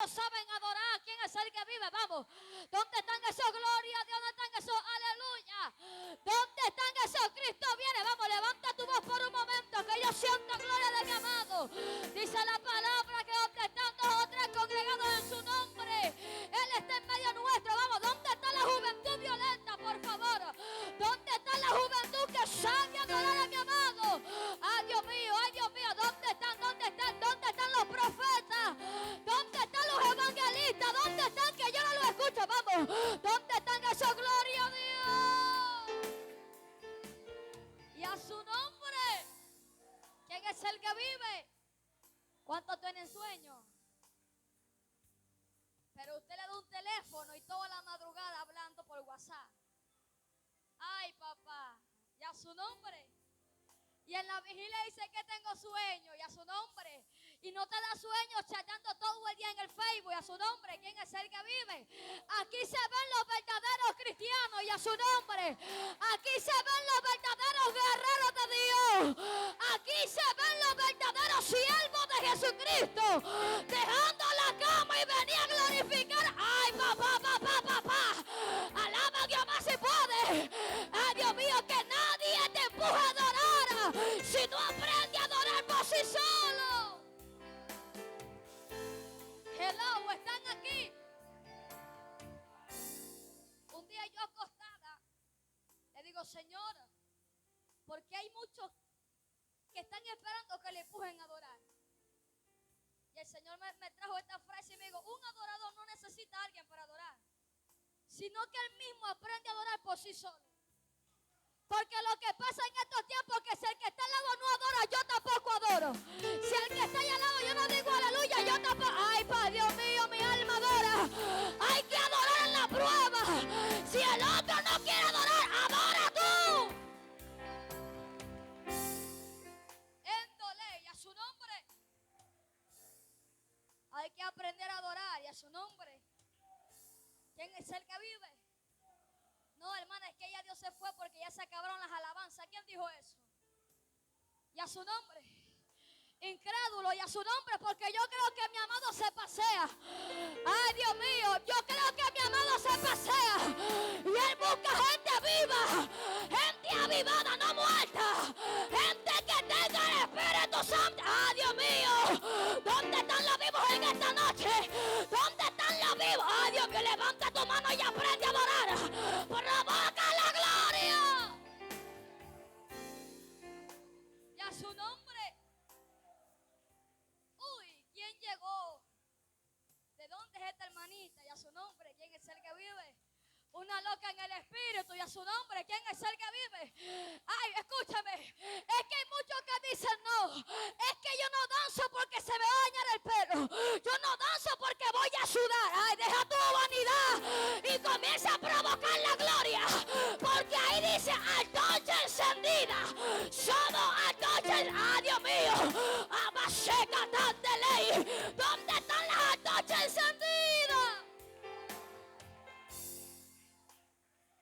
saben adorar. ¿Quién es el que vive? Vamos. ¿Dónde están esos gloria a Dios? ¿Dónde están esos aleluya? ¿Dónde están esos Cristo viene? Vamos, levanta tu voz por un momento, que yo siento gloria de mi amado. Dice la palabra que donde están dos o tres congregados en su nombre, Él está en medio nuestro. Vamos, ¿dónde está la juventud violenta, por favor? ¿Dónde está la juventud que sabe adorar a mi amado? Ay, Dios mío, ¿dónde están? ¿Dónde están? ¿Dónde están los profetas? ¿Dónde están los evangelistas? ¿Dónde están? Que yo no los escucho. Vamos, ¿dónde están esos? Gloria a Dios y a su nombre. ¿Quién es el que vive? ¿Cuántos tienen sueño? Pero usted le da un teléfono y toda la madrugada hablando por WhatsApp. Ay, papá, y a su nombre. Y en la vigilia dice que tengo sueño, y a su nombre. Y no te da sueño chateando todo el día en el Facebook, y a su nombre. ¿Quién es el que vive? Aquí se ven los verdaderos cristianos, y a su nombre. Aquí se ven los verdaderos guerreros de Dios. Aquí se ven los verdaderos siervos de Jesucristo, dejando la cama y venía a glorificar. Ay, papá. Alaba a Dios más si puede. Ay, Dios mío, que nadie te empuje a adorar si no aprende a adorar por sí solo. Hello, ¿están aquí? Un día yo acostada le digo, Señor, porque hay muchos que están esperando que le empujen a adorar. Y el Señor me trajo esta frase y me dijo, un adorador no necesita a alguien para adorar, sino que él mismo aprende a adorar por sí solo. Porque lo que pasa en estos tiempos es que si el que está al lado no adora, yo tampoco adoro. Si el que está ahí al lado yo no digo aleluya, yo tampoco. Ay, Padre Dios mío, mi alma adora. Hay que adorar en la prueba. Si el otro no quiere adorar, adora tú. Éndole, y a su nombre. Hay que aprender a adorar y a su nombre. ¿Quién es el que vive? No, hermana, es que ya Dios se fue porque ya se acabaron las alabanzas. ¿Quién dijo eso? Y a su nombre. Incrédulo, y a su nombre, porque yo creo que mi amado se pasea. Ay, Dios mío, yo creo que mi amado se pasea. Y él busca gente viva, gente avivada, no muerta. Gente que tenga el Espíritu Santo. Ay, Dios mío, ¿dónde están los vivos en esta noche? ¿Dónde están los vivos? Ay, Dios, que levanta tu mano y aprende a adorar. Provoca la gloria. Y a su nombre. Uy, ¿quién llegó? ¿De dónde es esta hermanita? Y a su nombre, ¿quién es el que vive? Una loca en el espíritu, y a su nombre, ¿quién es el que vive? Ay, escúchame, es que hay muchos que dicen no, es que yo no danzo porque se me va a dañar el pelo, yo no danzo porque voy a sudar. Ay, deja tu vanidad y comienza a provocar la gloria, porque ahí dice antorcha encendida, somos antorchas. Ay, Dios mío, abaseca tan de ley. ¿Dónde están las antorchas encendidas?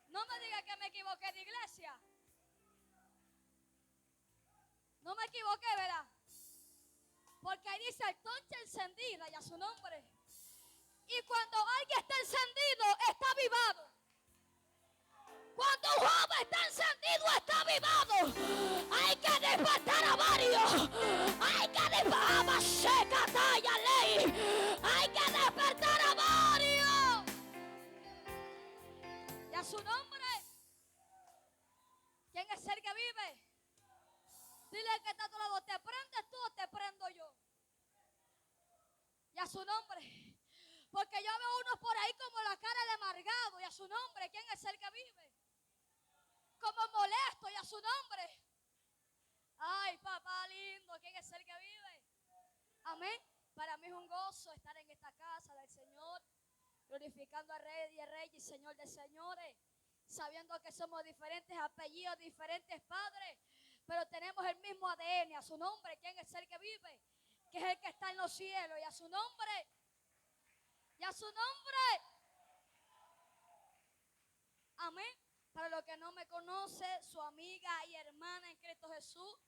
No me diga que me equivoqué de iglesia. No me equivoqué, ¿verdad? Porque ahí dice antorcha encendida, y a su nombre. Y cuando alguien está encendido, está avivado. Cuando un joven está encendido, está avivado. Hay que despertar a varios. Hay que despertar a seca, talla, ley. Hay que despertar a varios. Y a su nombre. ¿Quién es el que vive? Dile al que está a tu lado, ¿te prendes tú o te prendo yo? Y a su nombre. Porque yo veo unos por ahí como la cara de amargado, y a su nombre. ¿Quién es el que vive? Como molesto, y a su nombre. Ay, papá lindo, ¿quién es el que vive? Amén. Para mí es un gozo estar en esta casa del Señor, glorificando al Rey de Reyes y Señor de Señores, sabiendo que somos diferentes apellidos, diferentes padres, pero tenemos el mismo ADN. A su nombre, ¿quién es el que vive? Que es el que está en los cielos, y a su nombre. Y a su nombre. Amén. Para los que no me conocen, su amiga y hermana en Cristo Jesús,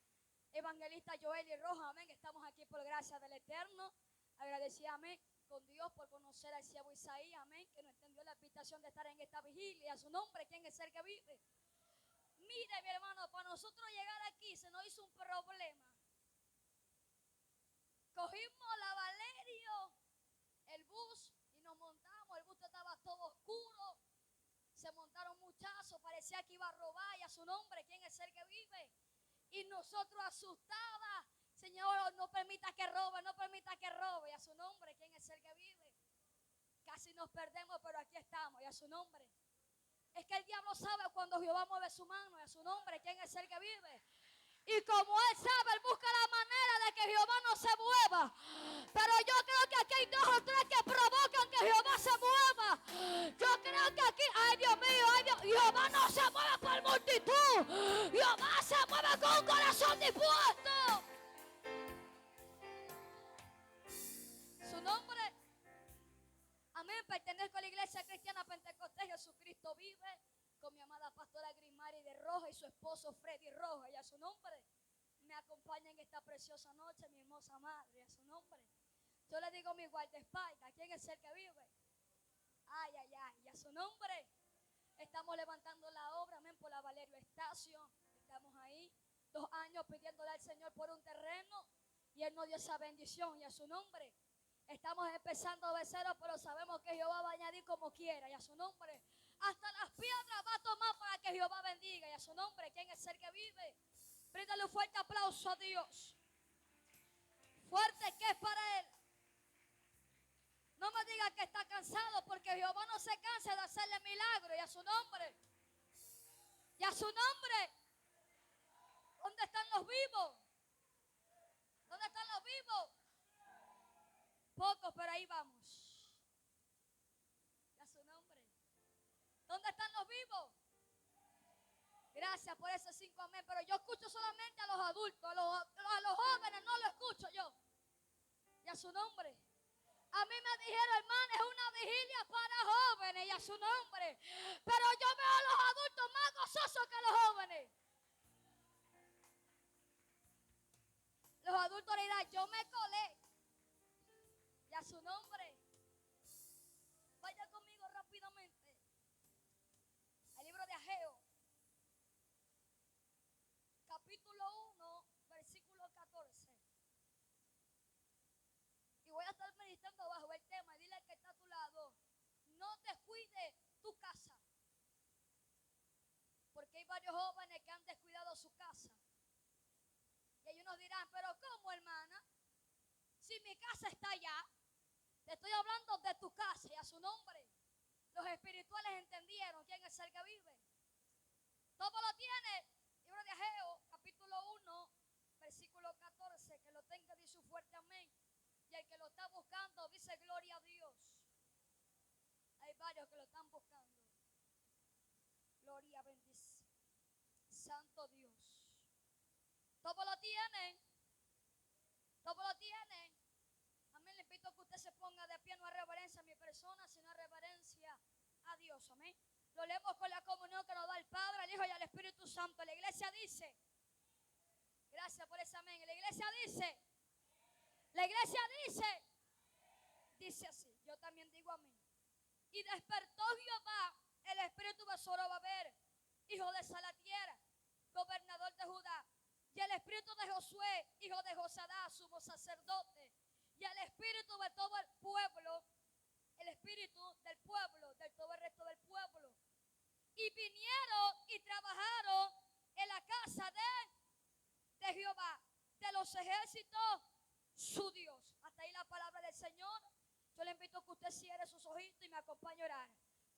evangelista Joely Rojas. Amén. Estamos aquí por gracia del Eterno. Agradecida, amén, con Dios por conocer al siervo Isaías, amén, que no entendió la invitación de estar en esta vigilia. A su nombre, ¿quién es el que vive? Mire, mi hermano, para nosotros llegar aquí se nos hizo un problema. Cogimos la Valerio, el bus, y nos montamos. El bus estaba todo oscuro. Se montaron muchachos, parecía que iba a robar. Y a su nombre, ¿quién es el que vive? Y nosotros asustadas, Señor, no permita que robe, no permita que robe. Y a su nombre, ¿quién es el que vive? Casi nos perdemos, pero aquí estamos. Y a su nombre. Es que el diablo sabe cuando Jehová mueve su mano. Y a su nombre, ¿quién es el que vive? Y como él sabe, él busca la manera de que Jehová no se mueva. Pero yo creo que aquí hay 2 o 3 que provocan que Jehová se mueva. Yo creo que aquí, ay Dios mío, ay Dios, Jehová no se mueve por multitud. Jehová se mueve con un corazón dispuesto. Su nombre, amén, pertenezco a la iglesia cristiana Pentecostés. Jesucristo vive. Con mi amada pastora Grismari de Roja y su esposo Freddy Roja. Y a su nombre me acompaña en esta preciosa noche mi hermosa madre. A su nombre yo le digo mi guardaespaldas. ¿Quién es el que vive? Ay, ay, ay. Y a su nombre estamos levantando la obra, amén, por la Valerio Estacio. Estamos ahí 2 años pidiéndole al Señor por un terreno y Él nos dio esa bendición. Y a su nombre estamos empezando de cero, pero sabemos que Jehová va a añadir como quiera. Y a su nombre hasta las piedras va a tomar para que Jehová bendiga. Y a su nombre, ¿quién es el que vive? Bríndale un fuerte aplauso a Dios. Fuerte que es para Él. No me diga que está cansado, porque Jehová no se cansa de hacerle milagros. Y a su nombre. Y a su nombre. ¿Dónde están los vivos? ¿Dónde están los vivos? Pocos, pero ahí vamos. Y a su nombre. ¿Dónde están los vivos? Gracias por esos 5 amén. Pero yo escucho solamente a los adultos. A los jóvenes no lo escucho yo. Y a su nombre. A mí me dijeron, hermano, es una vigilia para jóvenes. Y a su nombre. Pero yo veo a los adultos más gozosos que los jóvenes. Los adultos le dirán, yo me colé. Y a su nombre. Vaya conmigo rápidamente. El libro de Ageo. Capítulo 1, versículo 14. Y voy a estar meditando bajo el tema. Y dile al que está a tu lado, no descuide tu casa. Porque hay varios jóvenes que han descuidado su casa. Y ellos nos dirán, pero ¿cómo, hermana? Si mi casa está allá. Te estoy hablando de tu casa y a su nombre. Los espirituales entendieron quién es el que vive. Todo lo tiene. Libro de Ageo, capítulo 1, versículo 14. Que lo tenga, dice un fuerte amén. Y el que lo está buscando dice gloria a Dios. Hay varios que lo están buscando. Gloria, bendice. Santo Dios. Todo lo tienen. Todo lo tienen. Amén. Le invito a que usted se ponga de pie, no a reverencia a mi persona, sino a reverencia a Dios. Amén. Lo leemos con la comunión que nos da el Padre, el Hijo y el Espíritu Santo. La iglesia dice, gracias por ese amén. La iglesia dice, dice así, yo también digo amén. Y despertó Jehová el espíritu de Zorobabel, hijo de Salatiel, gobernador de Judá, y el espíritu de Josué, hijo de Josadá, sumo sacerdote, y el espíritu de todo el pueblo, el espíritu del pueblo, de todo el resto del pueblo. Y vinieron y trabajaron en la casa de Jehová, de los ejércitos, su Dios. Hasta ahí la palabra del Señor. Yo le invito a que usted cierre sus ojitos y me acompañe a orar.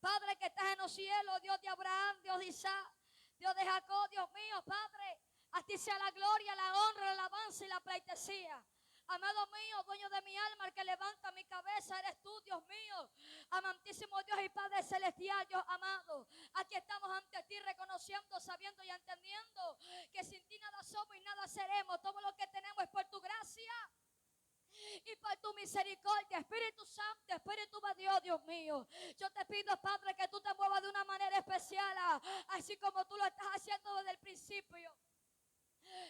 Padre que estás en los cielos, Dios de Abraham, Dios de Isaac, Dios de Jacob, Dios mío, Padre, a ti sea la gloria, la honra, la alabanza y la pleitesía. Amado mío, dueño de mi alma, el que levanta mi cabeza, eres tú, Dios mío. Amantísimo Dios y Padre celestial, Dios amado. Aquí estamos ante ti reconociendo, sabiendo y entendiendo que sin ti nada somos y nada seremos. Todo lo que tenemos es por tu gracia y por tu misericordia. Espíritu Santo, Espíritu de Dios, Dios mío, yo te pido, Padre, que tú te muevas de una manera especial, así como tú lo estás haciendo desde el principio.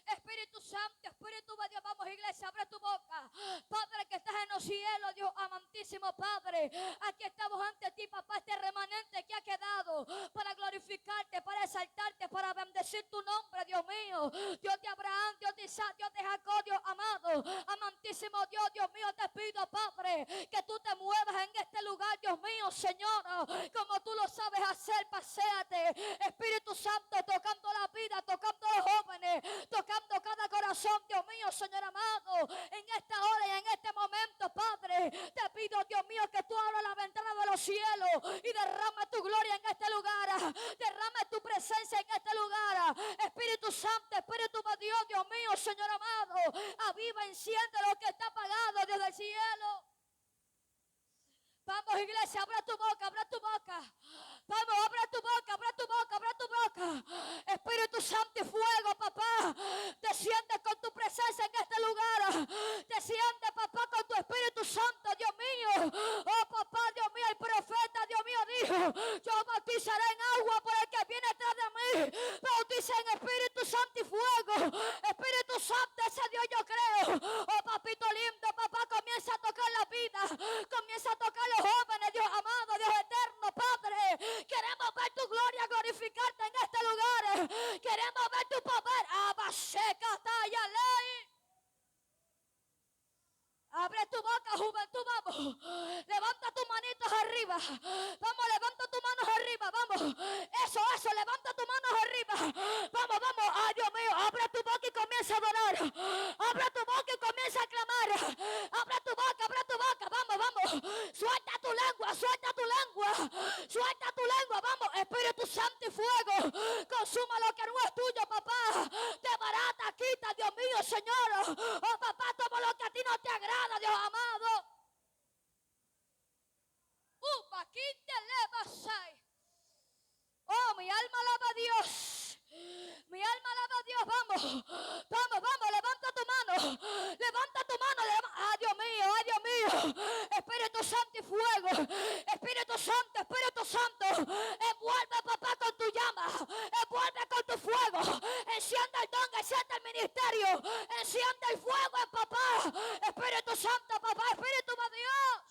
Espíritu Santo, Espíritu de Dios, vamos iglesia, abre tu boca. Padre que estás en los cielos, Dios amantísimo Padre, aquí estamos ante ti, papá, este remanente que ha quedado para glorificarte, para exaltarte, para bendecir tu nombre, Dios mío. Dios de Abraham, Dios de Isaac, Dios de Jacob, Dios amado, amantísimo Dios, Dios mío, te pido, Padre, que tú te muevas en este lugar, Dios mío, Señor, como tú lo sabes hacer, paséate, Espíritu Santo, tocando la vida, tocando a los jóvenes, tocando cada corazón, Dios mío, Señor amado, en esta hora y en este momento, Padre, te pido, Dios mío, que tú abras la ventana de los cielos y derrama tu gloria en este lugar, derrama tu presencia en este lugar, Espíritu Santo, Espíritu de Dios, Dios mío, Señor amado, aviva, enciende lo que está apagado desde el cielo. Vamos, iglesia, abre tu boca, abre tu boca. Vamos, abre tu boca, abre tu boca, abre tu boca. Espíritu Santo y fuego, papá. Desciende con tu presencia en este lugar. Desciende, papá, con tu Espíritu Santo, Dios mío. Oh, papá, Dios mío, el profeta, Dios mío, dijo: yo bautizaré en agua por el que viene detrás de mí. Bautiza en Espíritu Santo y fuego. Espíritu Santo, ese Dios yo creo. Oh, papito lindo, papá, comienza a tocar la vida. Comienza a tocar los jóvenes, Dios amado, Dios eterno, Padre. Queremos ver tu gloria glorificarte en este lugar. Queremos ver tu poder. Abaseca, talla, ley. Abre tu boca, juventud, vamos. Levanta tus manitos arriba. Vamos, levanta tus manos arriba, vamos. Eso, levanta tus manos arriba. Vamos, vamos. Ay, Dios mío, abre tu boca y comienza a adorar. Abre tu boca y comienza a clamar. Abre tu boca, vamos, vamos. Suelta tu lengua, suelta tu lengua. Suelta tu lengua, vamos. Espíritu Santo y fuego. Consuma lo que no es tuyo, papá. Te barata, quita, Dios mío, Señor. Oh, papá, toma lo que a ti no te agrada, Dios amado. Oh, mi alma alaba a Dios. Mi alma alaba a Dios. Vamos, vamos, vamos. Levanta tu mano. Levanta tu mano. Ay, Dios mío, ay, Dios mío. Espíritu Santo y fuego. Espíritu Santo, Espíritu Santo. Envuelve, papá, con tu llama. Envuelve con tu fuego. Enciende el don, enciende el ministerio. Enciende el fuego en papá. Espíritu Santo, papá, Espíritu de Dios.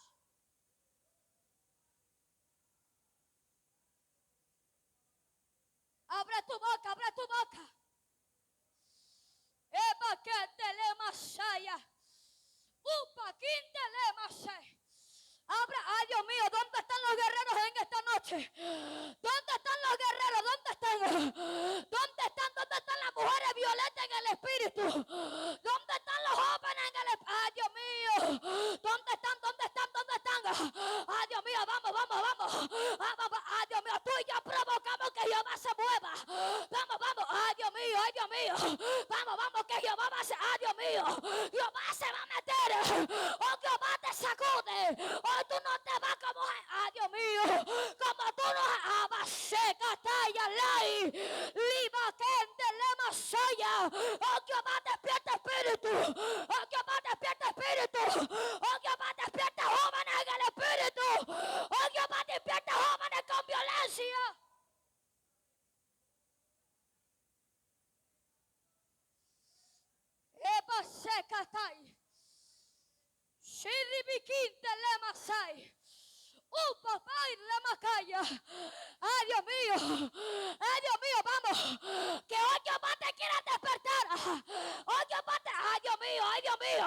Abre tu boca, abre tu boca. Eva que te le masaya. Upa quinte le masaya. Abra, ay Dios mío, ¿dónde están los guerreros en esta noche? ¿Dónde están los guerreros? ¿Dónde están? ¿Dónde están? ¿Dónde están las mujeres violentas en el espíritu? ¿Dónde están los jóvenes en el espíritu? Ay Dios mío, ¿dónde están? ¿Dónde están? ¿Dónde están? Ay Dios mío, vamos, vamos, vamos. Ay Dios mío, tú y yo provocamos que Jehová se mueva. Vamos, vamos, ay Dios mío, ay Dios mío. Vamos, vamos, que Jehová va a ser, ay Dios mío. Jehová se va a meter. Oh, Jehová te sacude. Oh, tú no te vas como, ay Dios mío, como tú no, abaseca, talla, ley, liba, gente, lema, saya. Oh, Jehová despierta espíritu. Oh, Jehová despierta espíritu. Oh, Jehová despierta jóvenes en el espíritu. Oh, Jehová despierta jóvenes con violencia. Eba seca, talla. Shiribiquinte lema sai. Papá y lema calla. Ay Dios mío. Ay Dios mío, vamos. Que hoy Jehová te quiera despertar. Hoy Jehová te, ay Dios mío, ay Dios mío.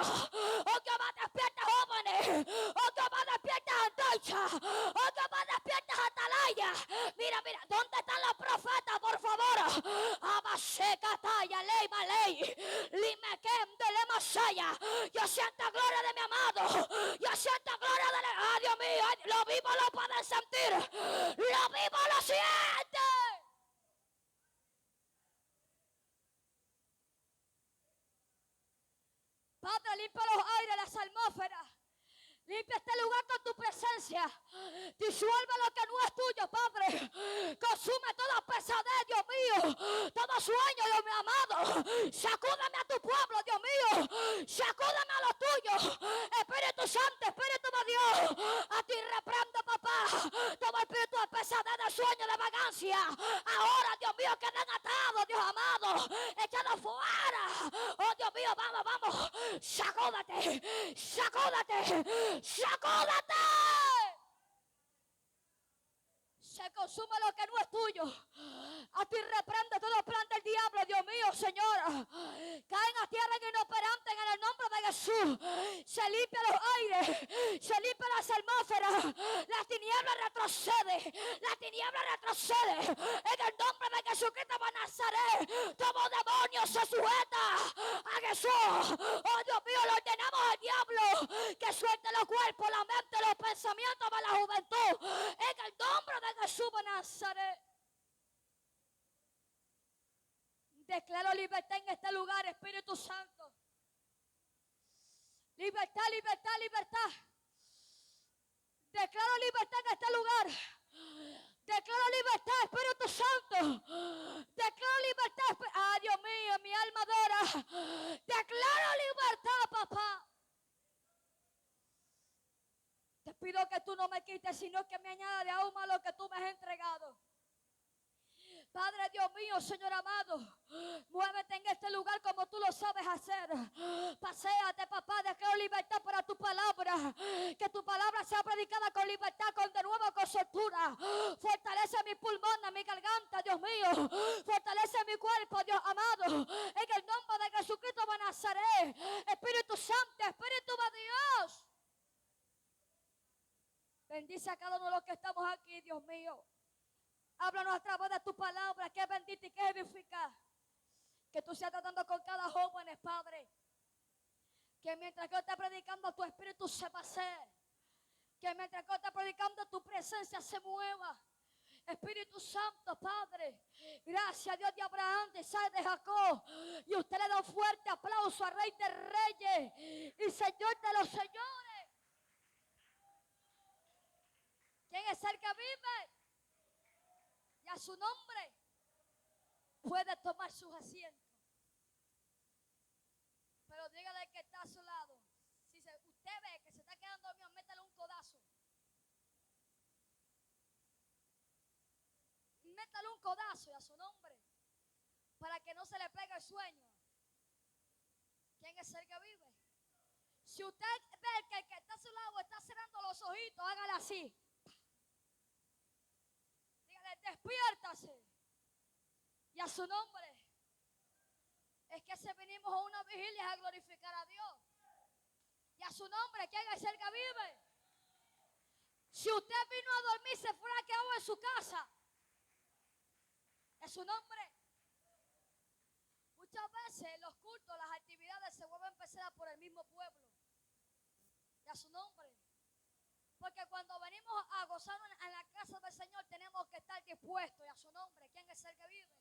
Hoy Jehová despierta jóvenes. Hoy Jehová despierta antorcha. Hoy Jehová despierta atalaya. Mira, mira, ¿dónde están los profetas, por favor? Abaseca talla, ley, maley. Limequem de lema saya. Yo siento gloria de mi amado. Yo siento gloria de ay Dios mío, ay, lo vivo, lo puedes sentir. Lo vivo, lo siente. Padre, limpia los aires, las atmósferas. Limpia este lugar con tu presencia. Disuelve lo que no es tuyo, Padre. Consume toda pesadez, Dios mío. Todo sueño, Dios mío amado. Sacúdame a tu pueblo, Dios mío. Sacúdame a los tuyos. Espíritu Santo, Espíritu de Dios. A ti reprendo, papá. Todo espíritu de pesadez de sueño de vagancia, ahora, Dios mío, quedan atados, Dios amado, echados fuera. Oh, Dios mío, vamos, sacúdate, se consume lo que no es tuyo. A ti reprende todo plan del diablo, Dios mío, Señor. Caen a tierra inoperantes en el nombre de Jesús. Se limpia los aires, se limpia las atmósferas. La tiniebla retrocede, en el nombre de Jesucristo de Nazaret. Todo demonio se sujeta a Jesús. Oh, Dios mío, le ordenamos al diablo que suelte los cuerpos, la mente, los pensamientos de la juventud. En el nombre de Jesús de Nazaret. Declaro libertad en este lugar, Espíritu Santo. Libertad. Declaro libertad en este lugar. Declaro libertad, Espíritu Santo. Declaro libertad. Ah, Dios mío, mi alma adora. Declaro libertad, papá. Te pido que tú no me quites, sino que me añadas de aún más lo que tú me has entregado. Padre Dios mío, Señor amado, muévete en este lugar como tú lo sabes hacer. Paséate, papá, declaro libertad para tu palabra. Que tu palabra sea predicada con libertad, con de nuevo con soltura. Fortalece mi pulmón, mi garganta, Dios mío. Fortalece mi cuerpo, Dios amado. En el nombre de Jesucristo de Nazaret. Espíritu Santo, Espíritu de Dios. Bendice a cada uno de los que estamos aquí, Dios mío. Háblanos a través de tu palabra, que es bendita y que es eficaz. Que tú seas tratando con cada joven, Padre. Que mientras que yo esté predicando, tu espíritu se pasee. Que mientras que yo esté predicando, tu presencia se mueva. Espíritu Santo, Padre. Gracias a Dios de Abraham, de Isaac, de Jacob. Y usted le da un fuerte aplauso al Rey de Reyes y Señor de los Señores. ¿Quién es el que vive? Y a su nombre puede tomar sus asientos. Pero dígale que está a su lado. Si usted ve que se está quedando dormido, métale un codazo. Métale un codazo y a su nombre. Para que no se le pegue el sueño. ¿Quién es el que vive? Si usted ve que el que está a su lado está cerrando los ojitos, hágale así. Dígale, despiértase. Y a su nombre. Es que se venimos a una vigilia a glorificar a Dios. Y a su nombre, ¿quién es el que vive? Si usted vino a dormir, se fuera quedado en su casa. Es su nombre. Muchas veces los cultos, las actividades se vuelven pesadas por el mismo pueblo. Y a su nombre. Porque cuando venimos a gozarnos en la casa del Señor, tenemos que estar dispuestos. Y a su nombre, ¿quién es el que vive?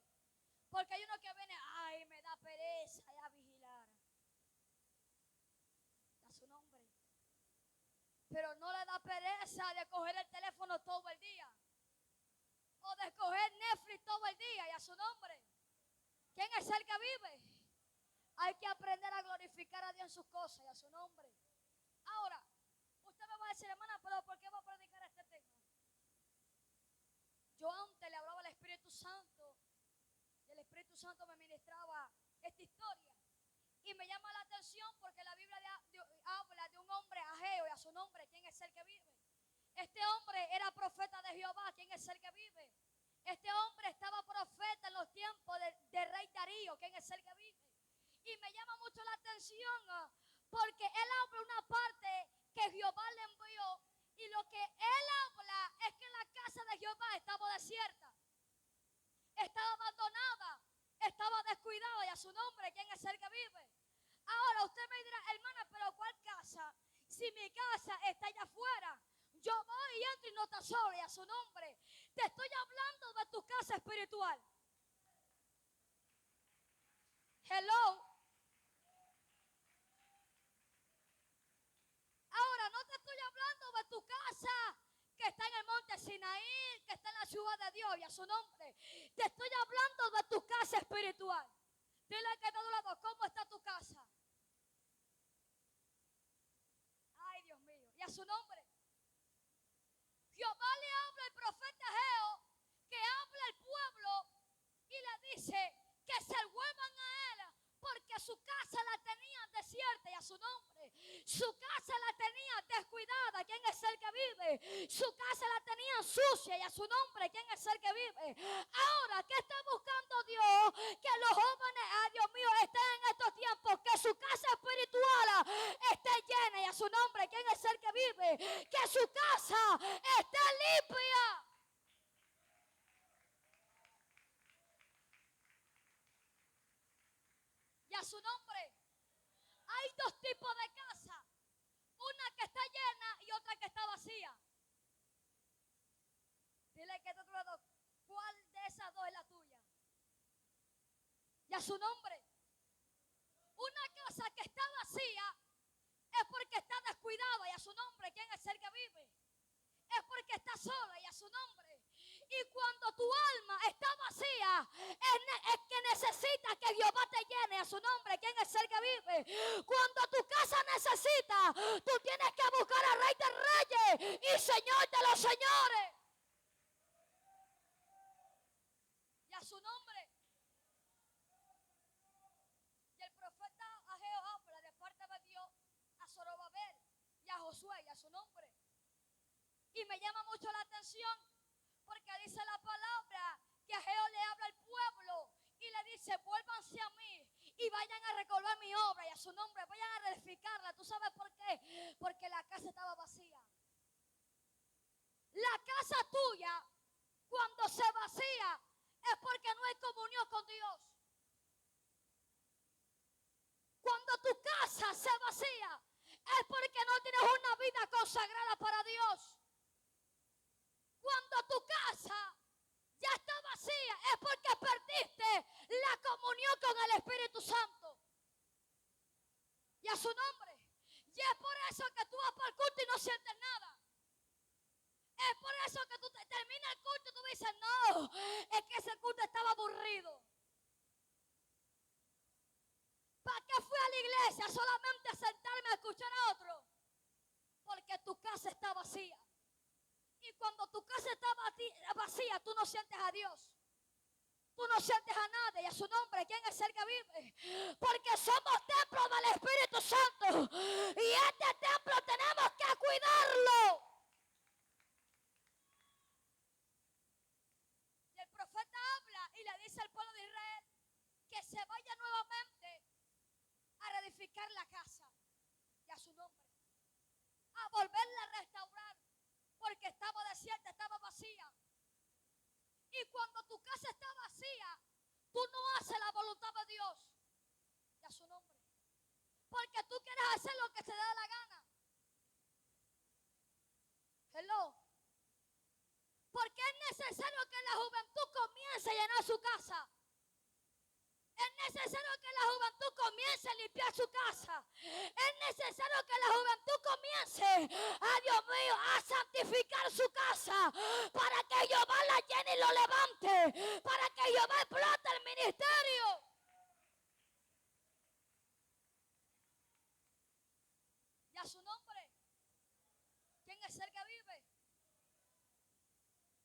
Porque hay uno que viene, ay, me da pereza ya vigilar. Y a su nombre. Pero no le da pereza de coger el teléfono todo el día. O de coger Netflix todo el día. Y a su nombre. ¿Quién es el que vive? Hay que aprender a glorificar a Dios en sus cosas y a su nombre. Ahora, usted me va a decir, hermana, pero ¿por qué va a predicar este tema? Yo antes le hablaba al Espíritu Santo y el Espíritu Santo me ministraba esta historia. Y me llama la atención porque la Biblia habla de un hombre Ageo y a su nombre, ¿quién es el que vive? Este hombre era profeta de Jehová, ¿quién es el que vive? Este hombre estaba profeta en los tiempos de rey Darío, ¿quién es el que vive? Y me llama mucho la atención porque él habla una parte que Jehová le envió y lo que él habla es que la casa de Jehová estaba desierta, estaba abandonada, estaba descuidada y a su nombre, ¿quién es el que vive? Ahora usted me dirá, hermana, pero ¿cuál casa? Si mi casa está allá afuera, yo voy y entro y no está sola y a su nombre. Te estoy hablando de tu casa espiritual. Hello. Ahora no te estoy hablando de tu casa que está en el monte Sinaí, que está en la ciudad de Dios y a su nombre. Te estoy hablando de tu casa espiritual. Dile que está a tu lado, ¿cómo está tu casa? Ay, Dios mío. Y a su nombre. Jehová le habla al profeta Ageo dice que se vuelvan a Él porque su casa la tenían desierta y a su nombre. Su casa la tenían descuidada. ¿Quién es el que vive? Su casa la tenían sucia y a su nombre. ¿Quién es el que vive? Ahora, ¿qué está buscando Dios? Que los jóvenes, Dios mío, estén en estos tiempos. Que su casa espiritual esté llena y a su nombre. ¿Quién es el que vive? Que su casa esté limpia. Y a su nombre. Hay dos tipos de casa. Una que está llena y otra que está vacía. Dile que te otro lado, ¿cuál de esas dos es la tuya? Y a su nombre. Una casa que está vacía es porque está descuidada y a su nombre. ¿Quién es el que vive? Es porque está sola y a su nombre. Y cuando tu alma está vacía, es que necesita que Jehová te llene a su nombre. ¿Quién es el que vive? Cuando tu casa necesita, tú tienes que buscar al Rey de Reyes y Señor de los señores. Y a su nombre. Y el profeta Ageo habla de parte de Dios a Zorobabel y a Josué y a su nombre. Y me llama mucho la atención porque dice la palabra que Ageo le habla al pueblo y le dice, vuélvanse a mí y vayan a recordar mi obra y a su nombre, vayan a reedificarla. ¿Tú sabes por qué? Porque la casa estaba vacía. La casa tuya, cuando se vacía, es porque no hay comunión con Dios. Cuando tu casa se vacía, es porque no tienes una vida consagrada para Dios. Cuando tu casa ya está vacía, es porque perdiste la comunión con el Espíritu Santo. Y a su nombre. Y es por eso que tú vas para el culto y no sientes nada. Es por eso que tú terminas el culto y tú dices, no, es que ese culto estaba aburrido. ¿Para qué fui a la iglesia? Solamente a sentarme a escuchar a otro. Porque tu casa está vacía. Y cuando tu casa está vacía, tú no sientes a Dios. Tú no sientes a nadie y a su nombre. ¿Quién es el que vive? Porque somos templos del Espíritu Santo. Y este templo tenemos que cuidarlo. Y el profeta habla y le dice al pueblo de Israel que se vaya nuevamente a reedificar la casa. Y a su nombre. A volverla a restaurar. Porque estaba desierta, estaba vacía. Y cuando tu casa está vacía, tú no haces la voluntad de Dios. Y a su nombre. Porque tú quieres hacer lo que te da la gana. Hello. Porque es necesario que la juventud comience a llenar su casa. Es necesario que la juventud comience a limpiar su casa. Es necesario que la juventud comience, Dios mío, a santificar su casa. Para que Jehová la llene y lo levante. Para que Jehová explote el ministerio. Y a su nombre. ¿Quién es el que vive?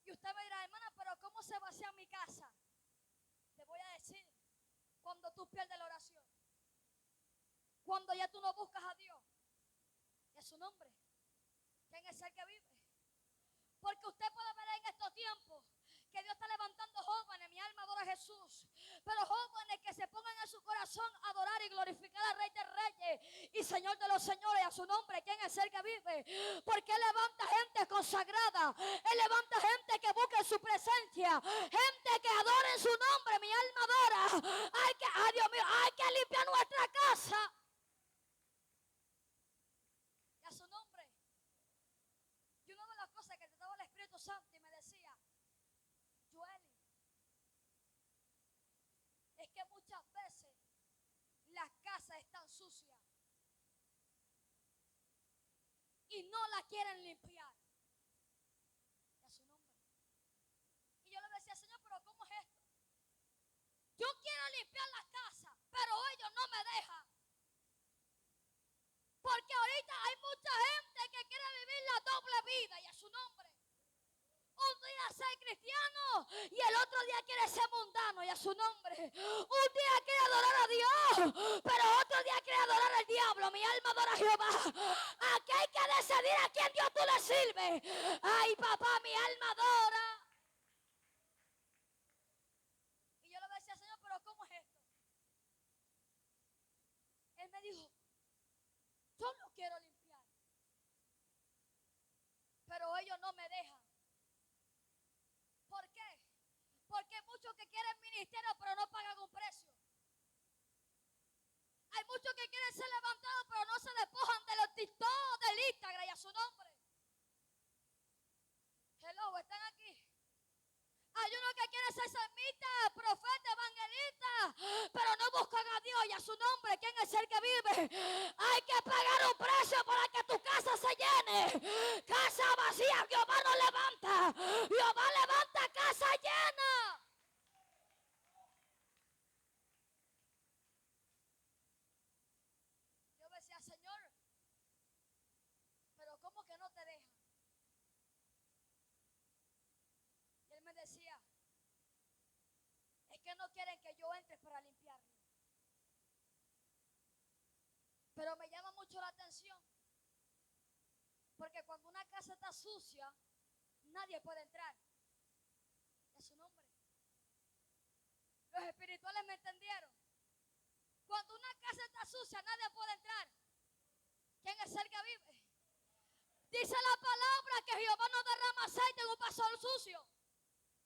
Y usted me dirá, hermana, pero ¿cómo se vacía mi casa? Te voy a decir. Cuando tú pierdes la oración. Cuando ya tú no buscas a Dios. Es su nombre. ¿Quién es el que vive? Porque usted puede ver en estos tiempos que Dios está levantando jóvenes. Mi alma adora a Jesús. Pero jóvenes que se pongan en su corazón a adorar y glorificar al Rey de Reyes y Señor de los señores. A su nombre. ¿Quién es el que vive? Porque Él levanta gente consagrada. Él levanta gente que busque su presencia. Gente que adore en su nombre. Mi alma adora. Dios mío, hay que limpiar nuestra casa. Y a su nombre. Y una de las cosas que te daba el Espíritu Santo y me decía, Joeli, es que muchas veces las casas están sucias y no la quieren limpiar. Y a su nombre. Y yo le decía, Señor, pero ¿cómo es esto? Yo quiero limpiar la casa, pero ellos no me dejan. Porque ahorita hay mucha gente que quiere vivir la doble vida y a su nombre. Un día ser cristiano y el otro día quiere ser mundano, y a su nombre. Un día quiere adorar a Dios, pero otro día quiere adorar al diablo. Mi alma adora a Jehová. Aquí hay que decidir a quién Dios tú le sirves. Ay, papá, mi alma adora. Y yo le decía, Señor, pero ¿cómo es esto? Él me dijo, yo no quiero limpiar, pero ellos no me dejan. ¿Por qué? Porque hay muchos que quieren ministerio, pero no pagan un precio. Hay muchos que quieren ser levantados, pero no se despojan de los TikTok, del Instagram, y a su nombre. Hello, ¿están aquí? Hay uno que quiere ser salmista, profeta, evangelista, pero no buscan a Dios y a su nombre. ¿Quién es el que vive? Hay que pagar un precio para que tu casa se llene. Casa vacía, Jehová no levanta. Jehová levanta casa llena. Yo decía, Señor, pero ¿cómo que no te dejan? Y él me decía, es que no quieren que yo entre para limpiarlo. Pero me llama mucho la atención, porque cuando una casa está sucia, nadie puede entrar. Es su nombre. Los espirituales me entendieron. Cuando una casa está sucia, nadie puede entrar. ¿Quién es el que vive? Dice la palabra que Jehová no derrama aceite en un vaso sucio.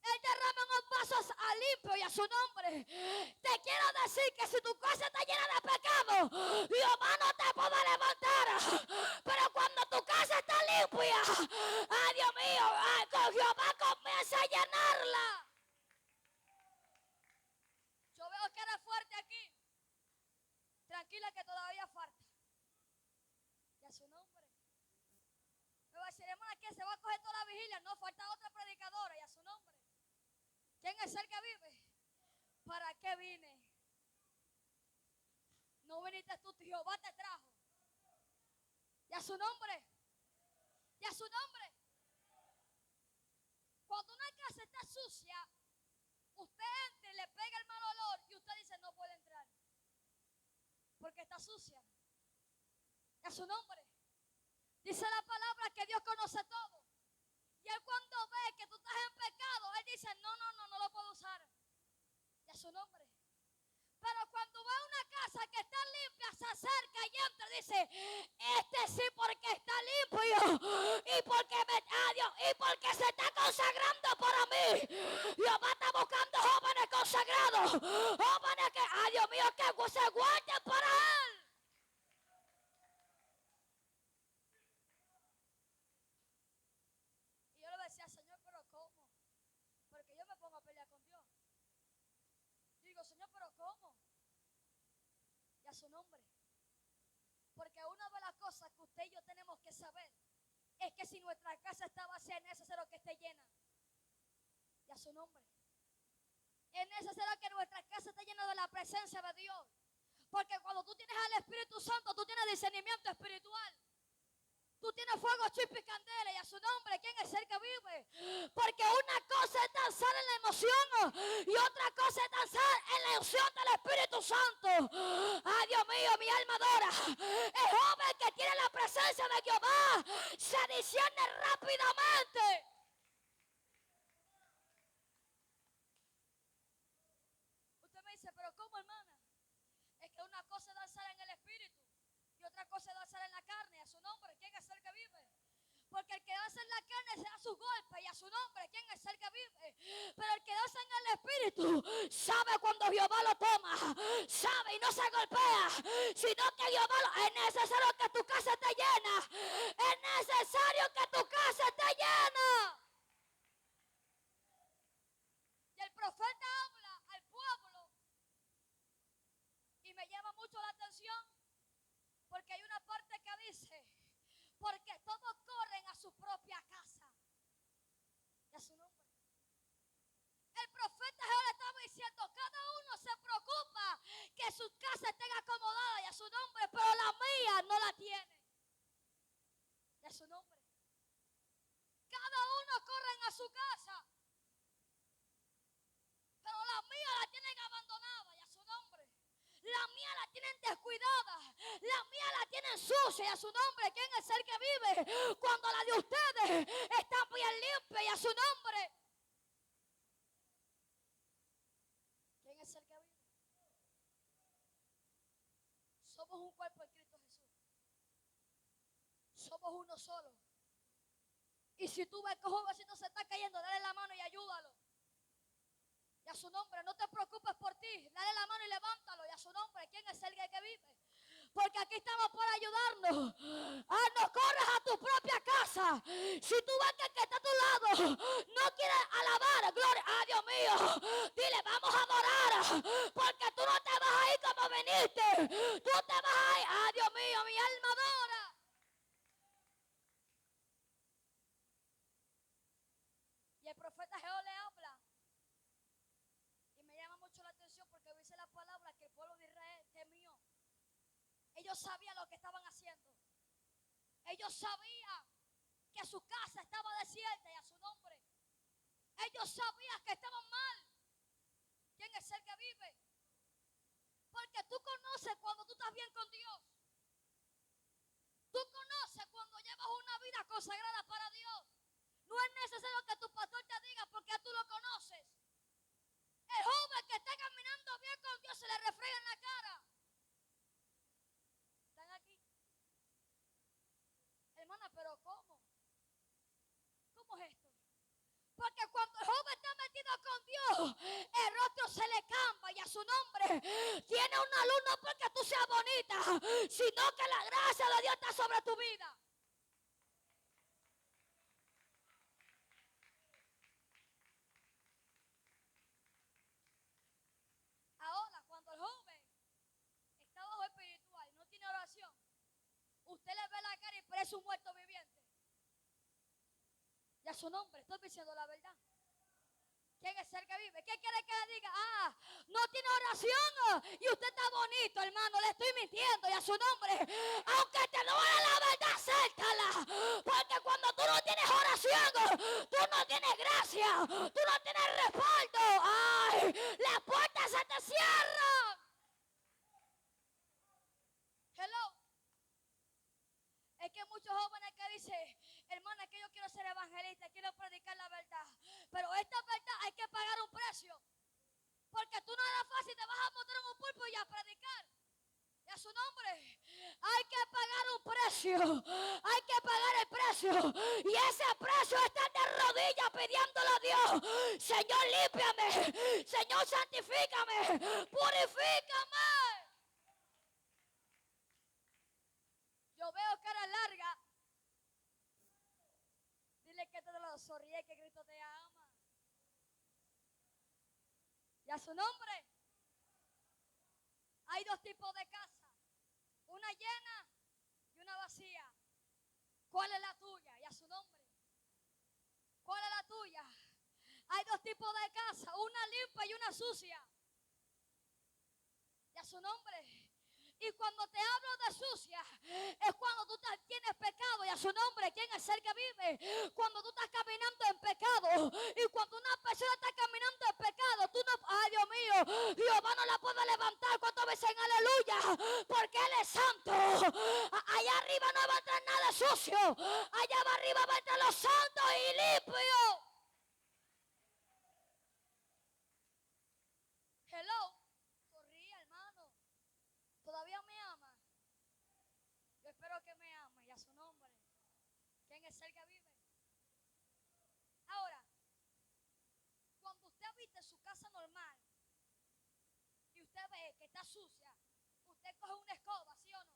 Él derrama en un vaso limpio, y a su nombre. Te quiero decir que si tu casa está llena de pecado, Jehová no te puede levantar. Pero cuando tu casa está limpia, ay Dios mío, con Jehová comienza a llenarla. Yo veo que eres fuerte aquí. Tranquila que todavía falta. Y a su nombre. Me va a decir, hermana, que se va a coger toda la vigilia. No, falta otra predicadora, y a su nombre. ¿Quién es el que vive? ¿Para qué vine? No viniste tú, Jehová te trajo. Y a su nombre. Y a su nombre. Cuando una casa está sucia, usted entra y le pega el mal olor y usted dice no puede entrar. Porque está sucia. Y a su nombre. Dice la palabra que Dios conoce todo. Y Él cuando ve que tú estás en pecado, Él dice no lo puedo usar. Y a su nombre. Pero cuando va a una casa que está limpia, se acerca y entra y dice, este sí porque está limpio y porque se está consagrando para mí. Jehová está buscando jóvenes consagrados, jóvenes que, Dios mío, que se guarden para Él. Y yo le decía, Señor, pero ¿cómo? Porque yo me pongo a pelear con Dios. Yo digo, Señor, pero ¿cómo? Y a su nombre. Porque una de las cosas que usted y yo tenemos que saber es que si nuestra casa está vacía, es necesario que esté llena. Y a su nombre. Es necesario que nuestra casa esté llena de la presencia de Dios. Porque cuando tú tienes al Espíritu Santo, tú tienes discernimiento espiritual. Tú tienes fuego, chispa y candela, y a su nombre, ¿quién es el que vive? Porque una cosa es danzar en la emoción y otra cosa es danzar en la unción del Espíritu Santo. Ay, Dios mío, mi alma adora. El joven que tiene la presencia de Jehová se discierne rápidamente. Usted me dice, pero ¿cómo, hermana? Es que una cosa es danzar en el Espíritu y otra cosa es danzar en la carne. A su nombre, ¿quién es el que vive? Porque el que danza en la carne se da sus golpes, y a su nombre, ¿quién es el que vive? Pero el que danza en el Espíritu sabe cuando Jehová lo toma, sabe y no se golpea, sino que Jehová es necesario que tu casa esté llena, es necesario que tu casa esté llena. Y el profeta habla al pueblo y me llama mucho la atención, porque hay una parte que dice, porque todos corren a su propia casa. Y a su nombre. El profeta Jehová estaba diciendo, cada uno se preocupa que sus casas estén acomodadas, y a su nombre, pero la mía no la su casa. Pero la mía la tienen abandonada, y a su nombre. La mía la tienen descuidada. La mía la tienen sucia, y a su nombre. ¿Quién es el que vive? Cuando la de ustedes está bien limpia, y a su nombre. ¿Quién es el que vive? Somos un cuerpo en Cristo Jesús. Somos uno solo. Y si tú ves que un jovencito se está cayendo, dale la mano y ayúdalo. Y a su nombre, no te preocupes por ti. Dale la mano y levántalo. Y a su nombre, ¿quién es el que vive? Porque aquí estamos para ayudarnos. No corras a tu propia casa. Si tú ves que el que está a tu lado no quiere alabar, gloria a Dios mío, dile, vamos a adorar. Porque tú no te vas a ir como viniste. Tú te vas a ir. Ah, Dios mío, mi alma adora. Y el profeta Jehová le habla. Y me llama mucho la atención porque dice la palabra que el pueblo de Israel temió. Ellos sabían lo que estaban haciendo. Ellos sabían que su casa estaba desierta, y a su nombre. Ellos sabían que estaban mal. ¿Quién es el que vive? Porque tú conoces cuando tú estás bien con Dios. Tú conoces cuando llevas una vida consagrada para Dios. No es necesario que tu pastor te diga porque tú lo conoces. El joven que está caminando bien con Dios se le refrega en la cara. ¿Están aquí? Hermana, pero ¿cómo? ¿Cómo es esto? Porque cuando el joven está metido con Dios, el rostro se le cambia, y a su nombre tiene una luz, no porque tú seas bonita, sino que la gracia de Dios está sobre tu vida. Ahora, cuando el joven está bajo espiritual y no tiene oración, usted le ve la cara y parece un muerto viviente. Y a su nombre, estoy diciendo la verdad. ¿Quién es el que vive? ¿Qué quiere que le diga? No tiene oración y usted está bonito, hermano. Le estoy mintiendo, y a su nombre. Aunque te duele la verdad, acéptala. Porque cuando tú no tienes oración, tú no tienes gracia, tú no tienes respaldo. ¡Ay! Las puertas se te cierran. Hello. Es que muchos jóvenes que dicen, hermana, que yo quiero ser evangelista, quiero predicar la verdad. Pero esta verdad hay que pagar un precio. Porque tú no era fácil, te vas a montar en un pulpo y a predicar. Y a su nombre, hay que pagar un precio. Hay que pagar el precio. Y ese precio es estar de rodillas pidiéndole a Dios: Señor, límpiame. Señor, santifícame. Purifícame. Yo veo cara larga. Dile que te lo sonríe, que Cristo te ama. Y a su nombre, hay dos tipos de casa. Una llena y una vacía. ¿Cuál es la tuya? Y a su nombre. ¿Cuál es la tuya? Hay dos tipos de casa. Una limpia y una sucia. Y a su nombre. Y cuando te hablo de sucia, es cuando tú tienes pecado, y a su nombre. ¿Quién es el que vive? Cuando tú estás caminando en pecado. Y cuando una persona está caminando en pecado, tú no, ay Dios mío, Jehová no la puede levantar. ¿Cuántas veces en aleluya? Porque Él es santo. Allá arriba no va a entrar nada sucio. Allá arriba va a entrar los santos y limpios. Hello. Corría, hermano. ¿Todavía me ama? Yo espero que me ama, y a su nombre. ¿Quién es el que vive? Ahora, cuando usted habita su casa normal y usted ve que está sucia, usted coge una escoba, ¿sí o no?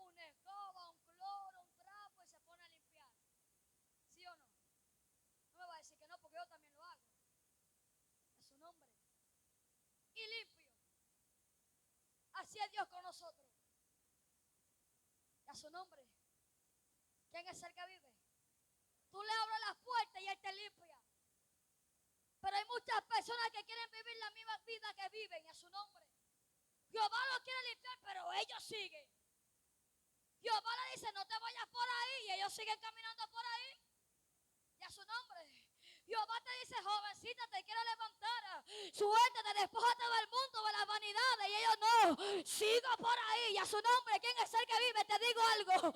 Una escoba, un cloro, un trapo, y se pone a limpiar. ¿Sí o no? No me va a decir que no, porque yo también lo hago. A su nombre. Y limpio. Así es Dios con nosotros. Y a su nombre. ¿Quién es el que vive? Tú le abres las puertas y Él te limpia. Pero hay muchas personas que quieren vivir la misma vida que viven, y a su nombre. Jehová lo quiere limpiar, pero ellos siguen. Jehová le dice: no te vayas por ahí, y ellos siguen caminando por ahí. Y a su nombre. Jehová te dice, jovencita, te quiero levantar. Suéltate, despójate del mundo, de las vanidades. Y ellos no, sigo por ahí. Y a su nombre, ¿quién es el que vive? Te digo algo.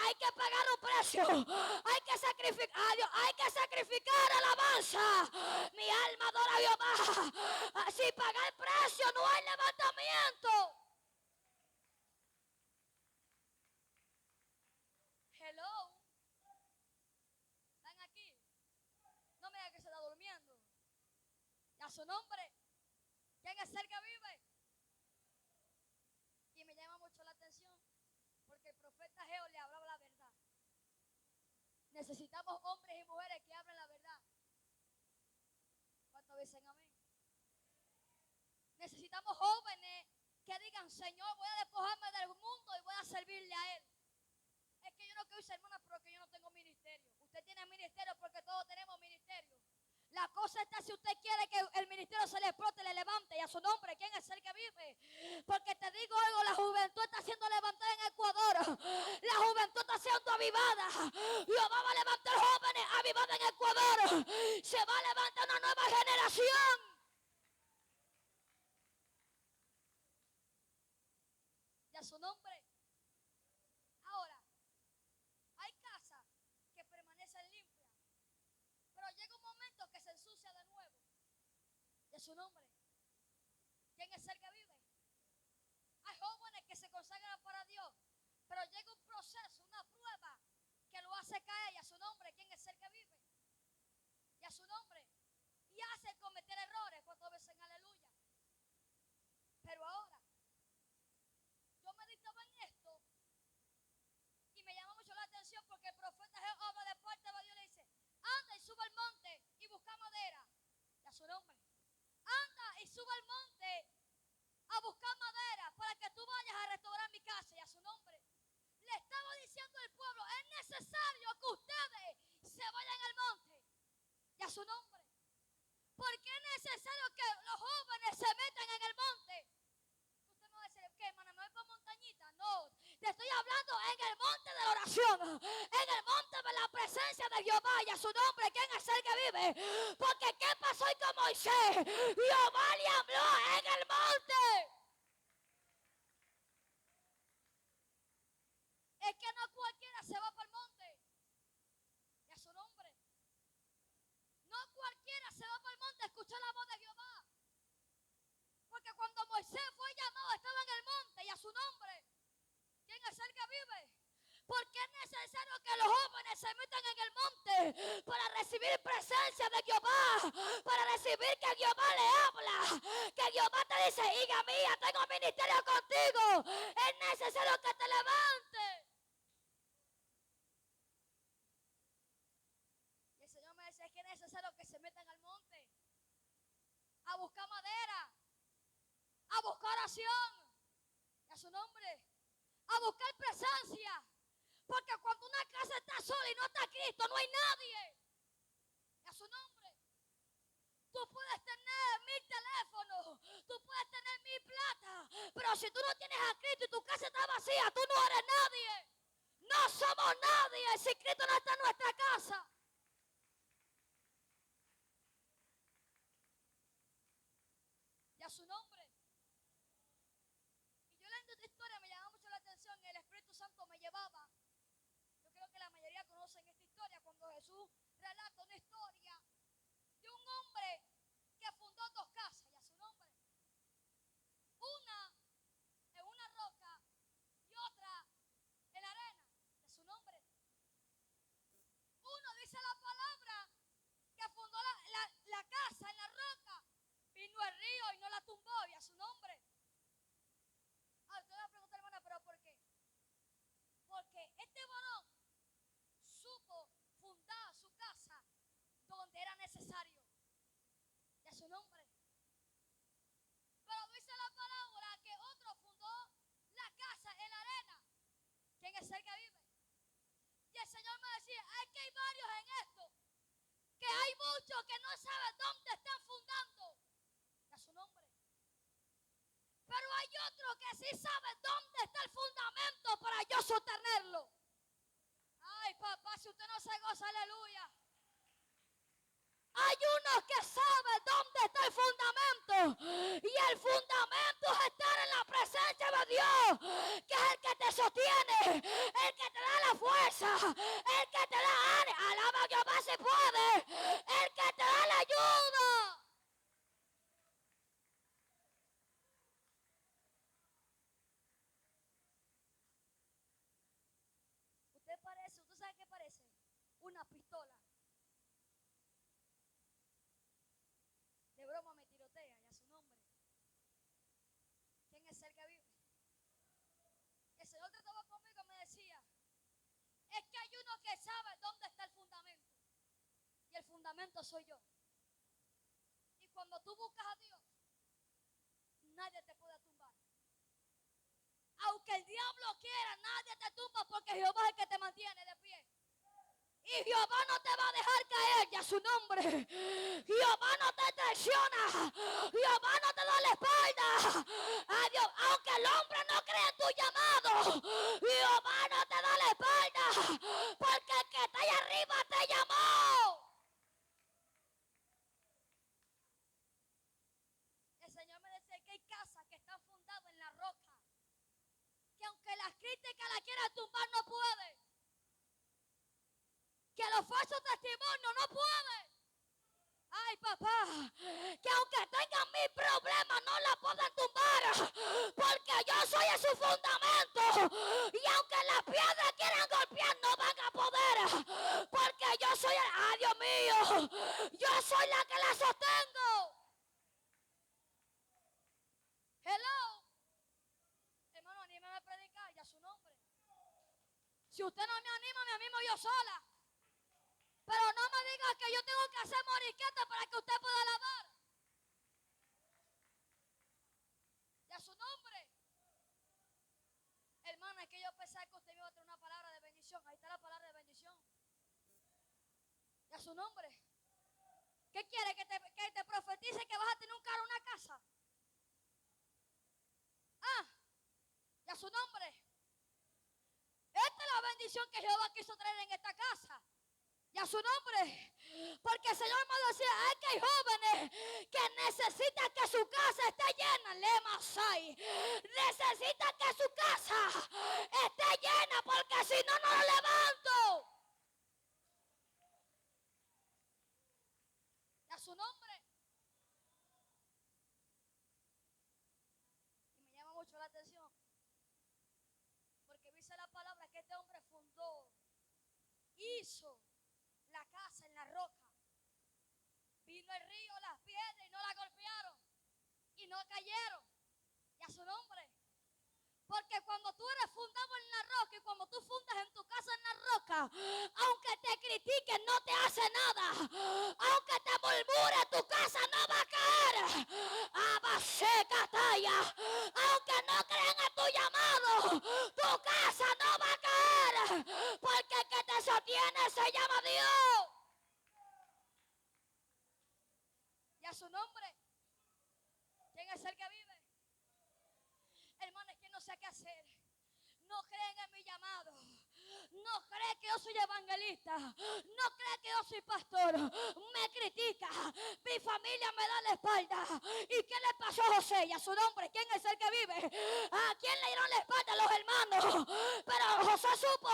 Hay que pagar un precio. Hay que sacrificar a Dios. Hay que sacrificar alabanza. Mi alma adora a Jehová. Sin pagar precio no hay levantamiento. Hello. ¿Están aquí? No me digan que se está durmiendo. Y a su nombre, ¿quién es el que vive? Y me llama mucho la atención porque el profeta Geo le hablaba la verdad. Necesitamos hombres y mujeres que hablen la verdad. ¿Cuántos dicen amén? Necesitamos jóvenes que digan, Señor, voy a despojarme del mundo y voy a servirle a Él. Es que yo no quiero ser hermana porque yo no tengo ministerio. Usted tiene ministerio porque todos tenemos ministerio. La cosa está si usted quiere que el ministerio se le explote, le levante. Y a su nombre, ¿quién es el que vive? Porque te digo algo, la juventud está siendo levantada en Ecuador. La juventud está siendo avivada. Jehová va a levantar jóvenes avivados en Ecuador. Se va a levantar una nueva generación. Y a su nombre. Ahora, hay casas que permanecen limpias, pero llega un momento que se ensucia de nuevo. De su nombre. ¿Quién es el que vive? Hay jóvenes que se consagran para Dios, pero llega un proceso, una prueba que lo hace caer. Y a su nombre, ¿quién es el que vive? Y a su nombre. Y hace cometer errores. Cuando dicen aleluya. Pero ahora, yo meditaba en esto y me llamó mucho la atención porque el profeta Jehová de parte de Dios le dice, anda y sube al monte y busca madera. Y a su nombre. Anda y sube al monte a buscar madera para que tú vayas a restaurar mi casa. Y a su nombre. Le estaba diciendo al pueblo, es necesario que ustedes se vayan al monte. Y a su nombre. Porque es necesario que los jóvenes se metan en el monte. Usted me va a decir, ¿qué, hermana? ¿Me voy para montañita? No, te estoy hablando en el monte de la oración, en el monte de la presencia de Jehová. Y a su nombre, ¿quién es el que vive? Porque ¿qué pasó hoy con Moisés? Jehová le habló en el monte. Es que no cualquiera se va para el monte. Y a su nombre. No cualquiera se va para el monte a escuchar la voz de Jehová. Porque cuando Moisés fue llamado estaba en el monte. Y a su nombre. ¿Quién es el que vive? Porque es necesario que los jóvenes se metan en el monte para recibir presencia de Jehová, para recibir que Jehová le habla, que Jehová te dice, hija mía, tengo ministerio contigo, es necesario que te levantes. Y el Señor me dice, es que es necesario que se metan al monte, a buscar madera, a buscar oración, y a su nombre, a buscar presencia. Porque cuando una casa está sola y no está Cristo, no hay nadie. Y a su nombre. Tú puedes tener 1000 teléfonos, tú puedes tener 1000 plata, pero si tú no tienes a Cristo y tu casa está vacía, tú no eres nadie. No somos nadie si Cristo no está en nuestra casa. Y a su nombre. Y yo leyendo esta historia me llamaba mucho la atención. El Espíritu Santo me llevaba. Yo creo que la mayoría conocen esta historia cuando Jesús relata una historia de un hombre que fundó 2 casas. Y a su nombre. Una en una roca y otra en la arena. De su nombre. Uno dice la palabra que fundó la casa en la roca. Vino el río y no la tumbó. Y a su nombre. Ahora te voy a preguntar, hermana, ¿pero por qué? Porque este varón supo fundar su casa donde era necesario. Y a su nombre. Pero dice la palabra que otro fundó la casa en la arena. ¿Quién es el que vive? Y el Señor me decía, es que hay varios en esto, que hay muchos que no saben dónde están fundando. Y a su nombre. Pero hay otros que sí saben dónde está el fundamento para yo sostenerlo. Ay, papá, si usted no se goza, aleluya. El fundamento es estar en la presencia de Dios, que es el que te sostiene, el que te da la fuerza, el que te da ánimo. Alaba a Jehová si puede, el que te da la ayuda. ¿Usted sabe qué parece? Una pistola. De broma me tirotea y a su nombre. ¿Quién es el que vive? El Señor trataba conmigo y me decía, es que hay uno que sabe dónde está el fundamento. Y el fundamento soy yo. Y cuando tú buscas a Dios, nadie te puede tumbar. Aunque el diablo quiera, nadie te tumba porque Jehová es el que te mantiene de pie. Y Jehová no te va a dejar caer, ya su nombre. Jehová no te traiciona. Jehová no te da la espalda. Adiós. Aunque el hombre no cree en tu llamado, Jehová no te da la espalda. Porque el que está ahí arriba te llamó. El Señor me dice que hay casas que están fundadas en la roca. Que aunque las críticas la quieran tumbar, no puede. Que los falsos testimonios no pueden. Ay, papá, que aunque tengan mis problemas no la pueden tumbar, porque yo soy su fundamento. Y aunque las piedras quieran golpear, no van a poder, porque yo soy el, ay, Dios mío, yo soy la que la sostengo. Hello. Hermano, anímame a predicar, ya su nombre. Si usted no me animo yo sola. Pero no me diga que yo tengo que hacer moriqueta para que usted pueda alabar. Y a su nombre. Hermana, es que yo pensaba que usted me iba a traer una palabra de bendición. Ahí está la palabra de bendición. Y a su nombre. ¿Qué quiere? ¿Que te profetice que vas a tener un carro, una casa? Ah, y a su nombre. Esta es la bendición que Jehová quiso traer en esta casa. Y a su nombre. Porque el Señor me decía, es que hay jóvenes que necesitan que su casa esté llena. Lemasai. Necesitan que su casa esté llena porque si no, no lo levanto. Y a su nombre. Y me llama mucho la atención. Porque dice la palabra que este hombre fundó, hizo la casa en la roca. Vino el río, las piedras y no la golpearon. Y no cayeron. Y a su nombre. Porque cuando tú eres fundado en la roca y cuando tú fundas en tu casa en la roca, aunque te critiquen no te hace nada. Aunque te murmure, tu casa no va a caer. Abaseca talla. Aunque no crean en tu llamado, tu casa no va a caer. Porque el que te sostiene se llama Dios. Y a su nombre. ¿Quién es el que vive? Hermano, es que no sé qué hacer. No creen en mi llamado. No creen que yo soy evangelista. No creen que yo soy pastor. Me critica. Mi familia me da la espalda. ¿Y qué le pasó a José? Y a su nombre, ¿quién es el que vive? ¿A quién le dieron la espalda? A los hermanos. Pero José supo,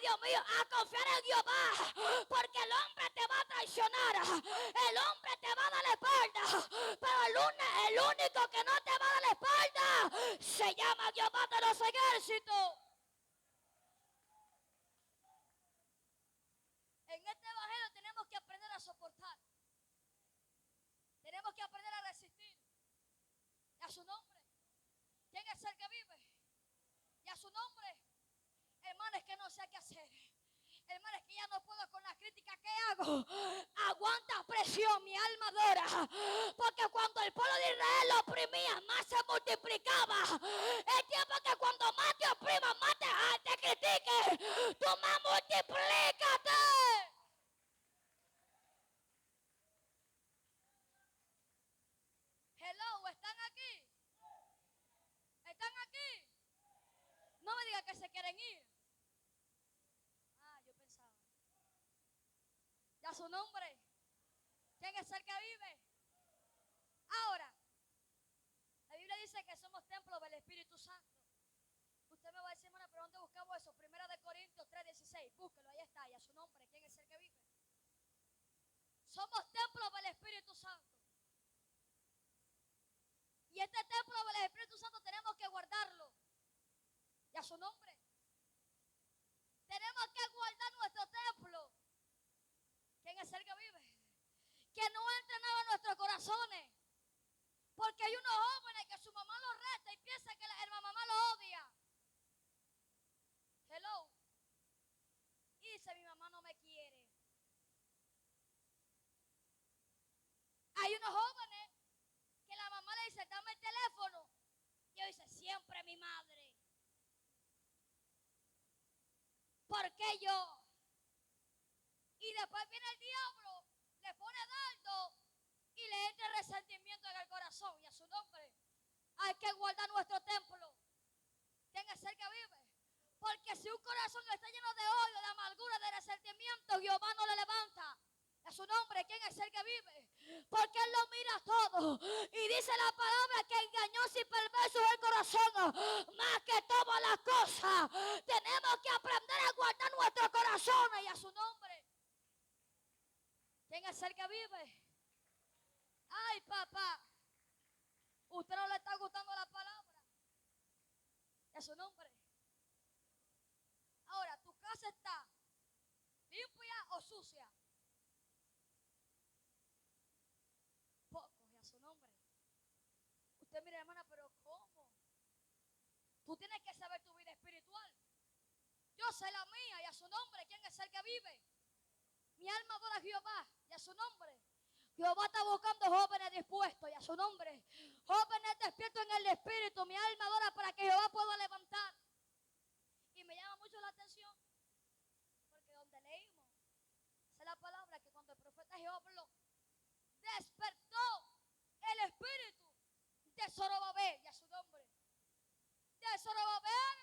Dios mío, a confiar en Jehová. Porque el hombre te va a traicionar. El hombre te va a dar la espalda. Pero el único que no te va a dar la espalda se llama Jehová de los ejércitos. En este evangelio tenemos que aprender a soportar. Tenemos que aprender a resistir. Y a su nombre. ¿Quién es el que vive? Y a su nombre. Hermano, es que no sé qué hacer. Hermano, es que ya no puedo con la crítica. ¿Qué hago? Aguanta presión, mi alma adora. Porque cuando el pueblo de Israel lo oprimía, más se multiplicaba. Es tiempo que cuando más te opriman, más te critique, tú más multiplícate. Hello, ¿están aquí? ¿Están aquí? No me digan que se quieren ir. Ah, yo pensaba. Ya su nombre. ¿Quién es el que vive? Ahora, dice que somos templo del Espíritu Santo. Usted me va a decir, hermana, ¿pero dónde buscamos eso? 1 Corintios 3:16. Búsquelo, ahí está. Y a su nombre, ¿quién es el que vive? Somos templo del Espíritu Santo. Y este templo del Espíritu Santo tenemos que guardarlo. Y a su nombre. Tenemos que guardar nuestro templo. ¿Quién es el que vive? Que no entre nada en nuestros corazones. Porque hay unos jóvenes que su mamá los reta y piensa que la mamá lo odia. Hello. Y dice, mi mamá no me quiere. Hay unos jóvenes que la mamá le dice, dame el teléfono. Y él dice, siempre mi madre. ¿Por qué yo? Y después viene el diablo, le pone dardo y le entra resentimiento en el corazón. Y a su nombre hay que guardar nuestro templo. ¿Quién es el que vive? Porque si un corazón está lleno de odio, de amargura, de resentimiento, Jehová no le levanta. A su nombre, ¿quién es el que vive? Porque Él lo mira todo. Y dice la palabra que engañoso y perverso es el corazón. Más que todas las cosas, tenemos que aprender a guardar nuestro corazón. Y a su nombre. ¿Quién es el que vive? Ay, papá. Usted no le está gustando la palabra. Y a su nombre. Ahora, ¿tu casa está limpia o sucia? Pocos, y a su nombre. Usted mira, hermana, pero ¿cómo? Tú tienes que saber tu vida espiritual. Yo sé la mía, y a su nombre. ¿Quién es el que vive? Mi alma adora a Jehová, y a su nombre. Jehová está buscando jóvenes dispuestos, y a su nombre. Jóvenes despiertos en el espíritu. Mi alma adora para que Jehová pueda levantar. Y me llama mucho la atención, porque donde leímos, dice la palabra que cuando el profeta Jehová habló, despertó el espíritu de Zorobabel, y a su nombre. De Zorobabel,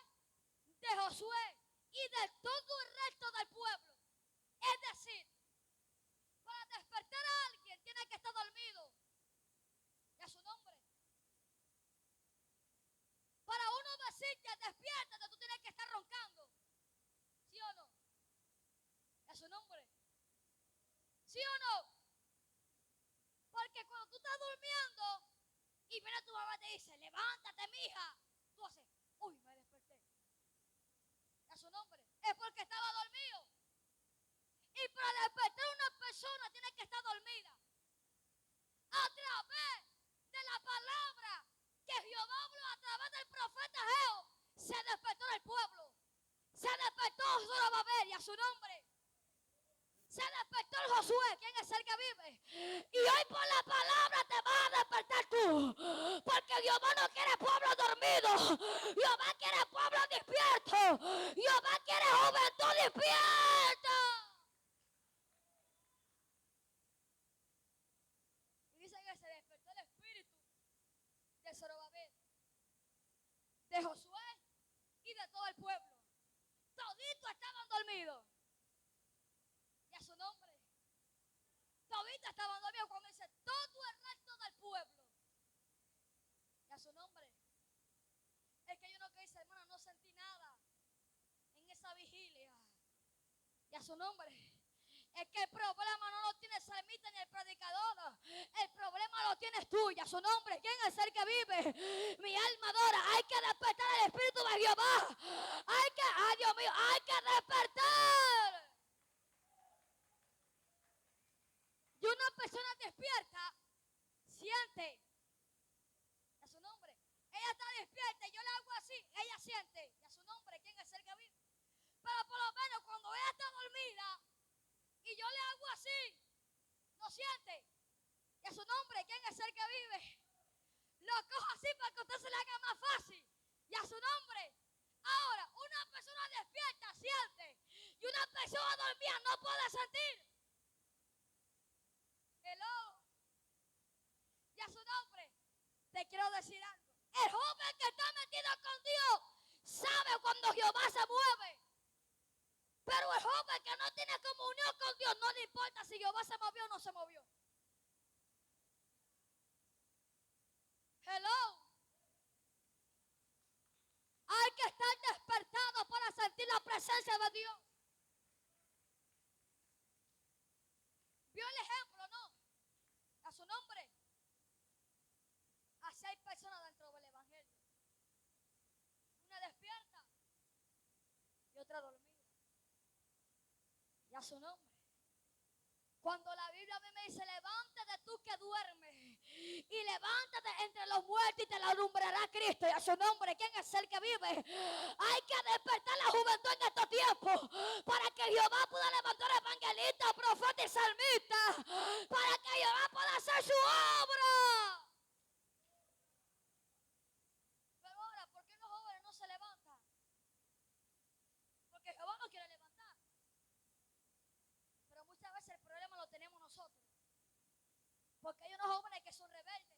de Josué y de todo el resto del pueblo. Es decir, para despertar a alguien tiene que estar dormido. Y a su nombre. Para uno decirte, despiértate, tú tienes que estar roncando. ¿Sí o no? Y a su nombre. ¿Sí o no? Porque cuando tú estás durmiendo y viene tu mamá y te dice, levántate, mija, tú haces, uy, me desperté. Y a su nombre. Es porque estaba dormido. Y para despertar a una persona tiene que estar dormida. A través de la palabra que Jehová habló a través del profeta Geo, se despertó el pueblo. Se despertó Zorobabel, y a su nombre. Se despertó el Josué, ¿quién es el que vive? Y hoy por la palabra te vas a despertar tú. Porque Jehová no quiere pueblo dormido. Jehová quiere pueblo despierto. Jehová quiere juventud despierta. Y dice que se despertó el espíritu de Zorobabel, de Josué y de todo el pueblo. Toditos estaban dormidos. Y a su nombre. Toditos estaban dormidos cuando dice todo el resto del pueblo. Y a su nombre. Es que yo no que dice, hermana, no sentí nada en esa vigilia. Y a su nombre. Es que el problema no lo tiene el salmista ni el predicador. El problema lo tienes tú, y a su nombre. ¿Quién es el que vive? Mi alma adora. Hay que despertar el espíritu de Jehová. Hay que, ay Dios mío, hay que despertar. Y una persona despierta siente. A su nombre. Ella está despierta y yo le hago así. Ella siente. Y a su nombre, ¿quién es el que vive? Pero por lo menos cuando ella está dormida y yo le hago así, ¿no siente? Y a su nombre, ¿quién es el que vive? Lo cojo así para que a usted se le haga más fácil. Y a su nombre. Ahora, una persona despierta siente. Y una persona dormida no puede sentir. Hello. Y a su nombre, te quiero decir algo. El joven que está metido con Dios sabe cuando Jehová se mueve. Pero el joven que no tiene comunión con Dios no le importa si Jehová se movió o no se movió. Hello. Hay que estar despertado para sentir la presencia de Dios. ¿Vio el ejemplo, no? A su nombre. Así hay personas dentro del evangelio. Una despierta y otra dormida. Y a su nombre. Cuando la Biblia a mí me dice, levántate tú que duermes y levántate entre los muertos y te la alumbrará Cristo. Y a su nombre, ¿quién es el que vive? Hay que despertar la juventud en estos tiempos para que Jehová pueda levantar evangelistas, profetas y salmistas, para que Jehová pueda hacer su obra. Pero ahora, ¿por qué los jóvenes no se levantan? Porque Jehová no quiere levantar. Pero muchas veces el problema lo tenemos nosotros. Porque hay unos jóvenes que son rebeldes.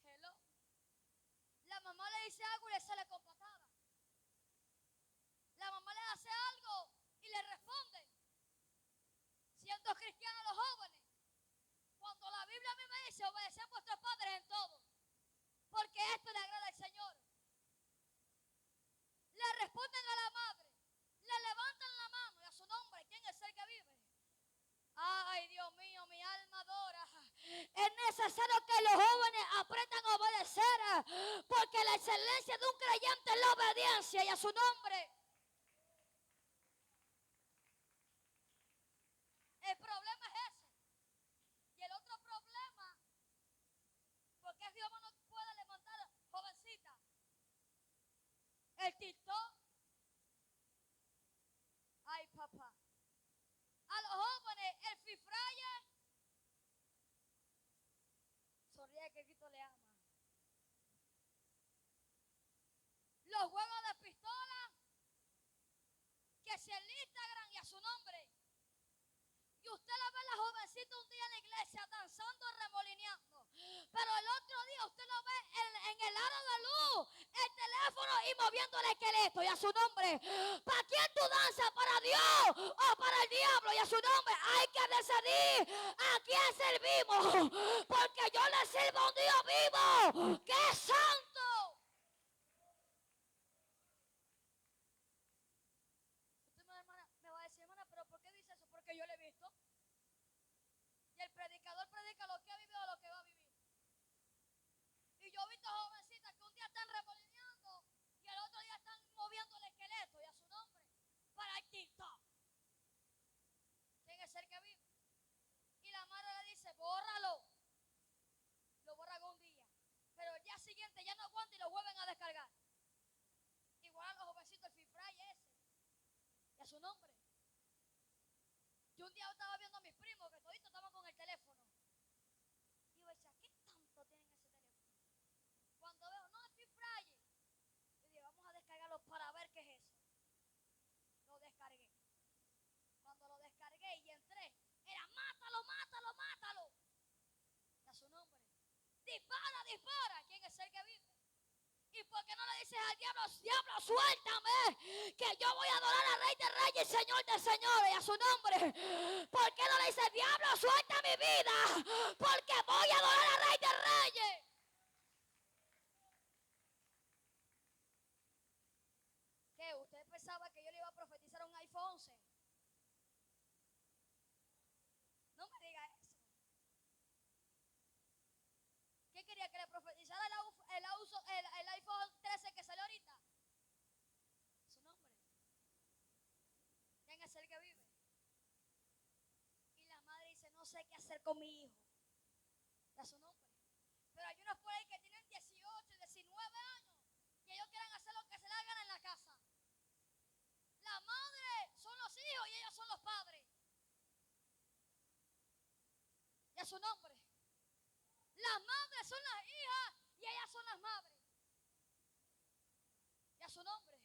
Hello. La mamá le dice algo y le sale con patada. La mamá le hace algo y le responde. Siendo cristianos los jóvenes. Cuando la Biblia a mí me dice, obedeced a vuestros padres en todo. Porque esto le agrada al Señor. Le responden a la madre. Le levantan la mano y a su nombre. ¿Quién es el que vive? Ay, Dios mío, mi alma adora. Es necesario que los jóvenes aprendan a obedecer, porque la excelencia de un creyente es la obediencia y a su nombre. El problema es ese. Y el otro problema, porque Dios no puede levantar jovencita. El TikTok. Ay, papá. A los jóvenes, el free fryer. Sonríe que Cristo le ama. Los juegos de pistola. Que si el Instagram y a su nombre. Y usted la ve la jovencita un día en la iglesia danzando, remolineando. Pero el otro día usted lo ve en el aro de luz, el teléfono y moviendo el esqueleto y a su nombre. ¿Para quién tú danzas? ¿Para Dios o para el diablo? Y a su nombre hay que decidir a quién servimos. Porque yo le sirvo a un Dios vivo que es santo. Usted me va a decir, hermana, pero ¿por qué dice eso? Porque yo le he visto. Y el predicador predica lo que ha vivido o lo que va a vivir. Y yo he visto jovencitas que un día están remolineando y el otro día están moviendo el esqueleto y a su nombre para el TikTok. ¿Quién es el que vive? Y la madre le dice, bórralo. Lo borran un día. Pero el día siguiente ya no aguanta y lo vuelven a descargar. Igual a los jovencitos, el fifray ese. Y a su nombre. Yo un día estaba viendo a mis primos que toditos estaban con el teléfono. Y yo decía, ¿qué tanto tienen ese teléfono? Cuando veo, no, es fifray. Yo dije, vamos a descargarlo para ver qué es eso. Lo descargué. Cuando lo descargué y entré, era mátalo, mátalo, mátalo. Y a su nombre. Dispara, dispara. ¿Quién es el que vive? ¿Y por qué no le dices al diablo, diablo, suéltame? Que yo voy a adorar al Rey de Reyes y Señor de Señores y a su nombre. ¿Por qué no le dices, diablo, suelta mi vida? Porque voy a adorar al Rey de Reyes. ¿Qué? ¿Usted pensaba que yo le iba a profetizar un iPhone 11? No me diga eso. ¿Qué quería que le profetizara el iPhone 13 que salió ahorita? Su nombre. ¿Quién es el que vive? Y la madre dice, no sé qué hacer con mi hijo. Da su nombre. Pero hay unos por ahí que tienen 18, 19 años y ellos quieren hacer lo que se les haga en la casa. La madre son los hijos y ellos son los padres. Y a su nombre. Las madres son las hijas y ellas son las madres. Y a su nombre.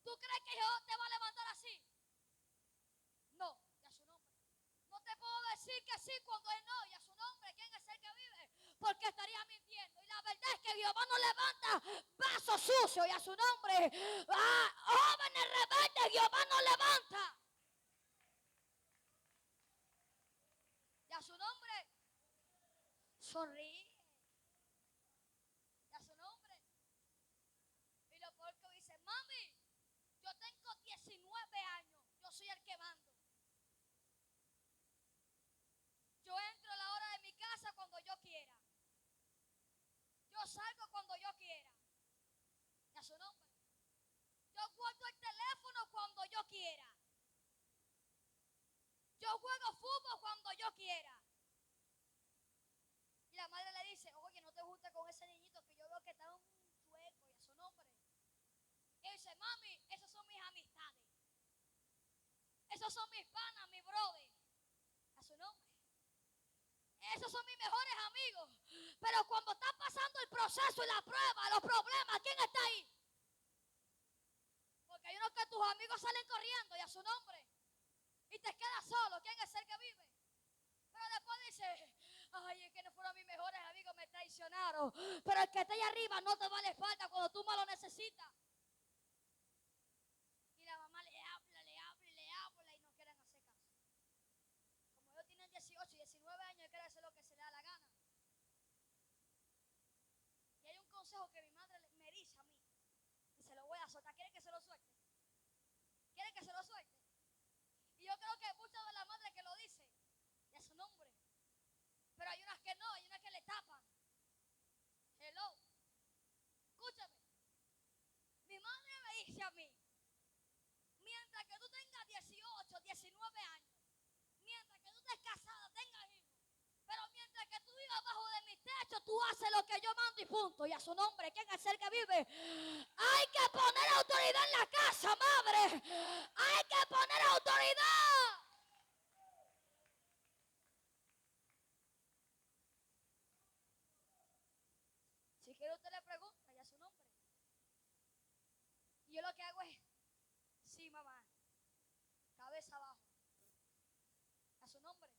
¿Tú crees que Jehová te va a levantar así? No, y a su nombre. No te puedo decir que sí cuando Él no, y a su nombre. ¿Quién es el que vive? Porque estaría mintiendo. Y la verdad es que Jehová no levanta vasos sucios, y a su nombre. Jóvenes rebeldes, Jehová no levanta. Y a su nombre. Sonríe. Y a su nombre. 19 años, yo soy el que mando. Yo entro a la hora de mi casa cuando yo quiera. Yo salgo cuando yo quiera. ¿Y a su nombre? Yo guardo el teléfono cuando yo quiera. Yo juego fútbol cuando yo quiera. Y la madre le dice, oye, no te juntes con ese niñito que yo veo que está un chueco. ¿Y a su nombre? Y dice, mami, esas son mis amistades. Esos son mis panas, mis brothers. A su nombre. Esos son mis mejores amigos. Pero cuando está pasando el proceso y la prueba, los problemas, ¿quién está ahí? Porque hay unos que tus amigos salen corriendo y a su nombre. Y te quedas solo. ¿Quién es el que vive? Pero después dice, ay, es que no fueron mis mejores amigos, me traicionaron. Pero el que está ahí arriba no te vale falta cuando tú más lo necesitas. Y la mamá le habla y no quieren hacer caso. Como ellos tienen 18 y 19 años y quieren hacer lo que se le da la gana. Y hay un consejo que mi madre me dice a mí. Y se lo voy a soltar. ¿Quieren que se lo suelte? ¿Quieren que se lo suelte? Y yo creo que muchas de las madres que lo dicen, y a su nombre. Pero hay unas que no, hay unas que le tapan. Hello. Escúchame. Mi madre me dice a mí, mientras que tú tengas 18, 19 años, mientras que tú estés casada, tengas hijos, pero mientras que tú vivas bajo de mi techo, tú haces lo que yo mando y punto. Y a su nombre, ¿quién es el que vive? Hay que poner autoridad en la casa, madre. Hay que poner autoridad. Si quiere usted le pregunta y a su nombre. Y yo lo que hago es, sí, mamá, cabeza abajo. A su nombre.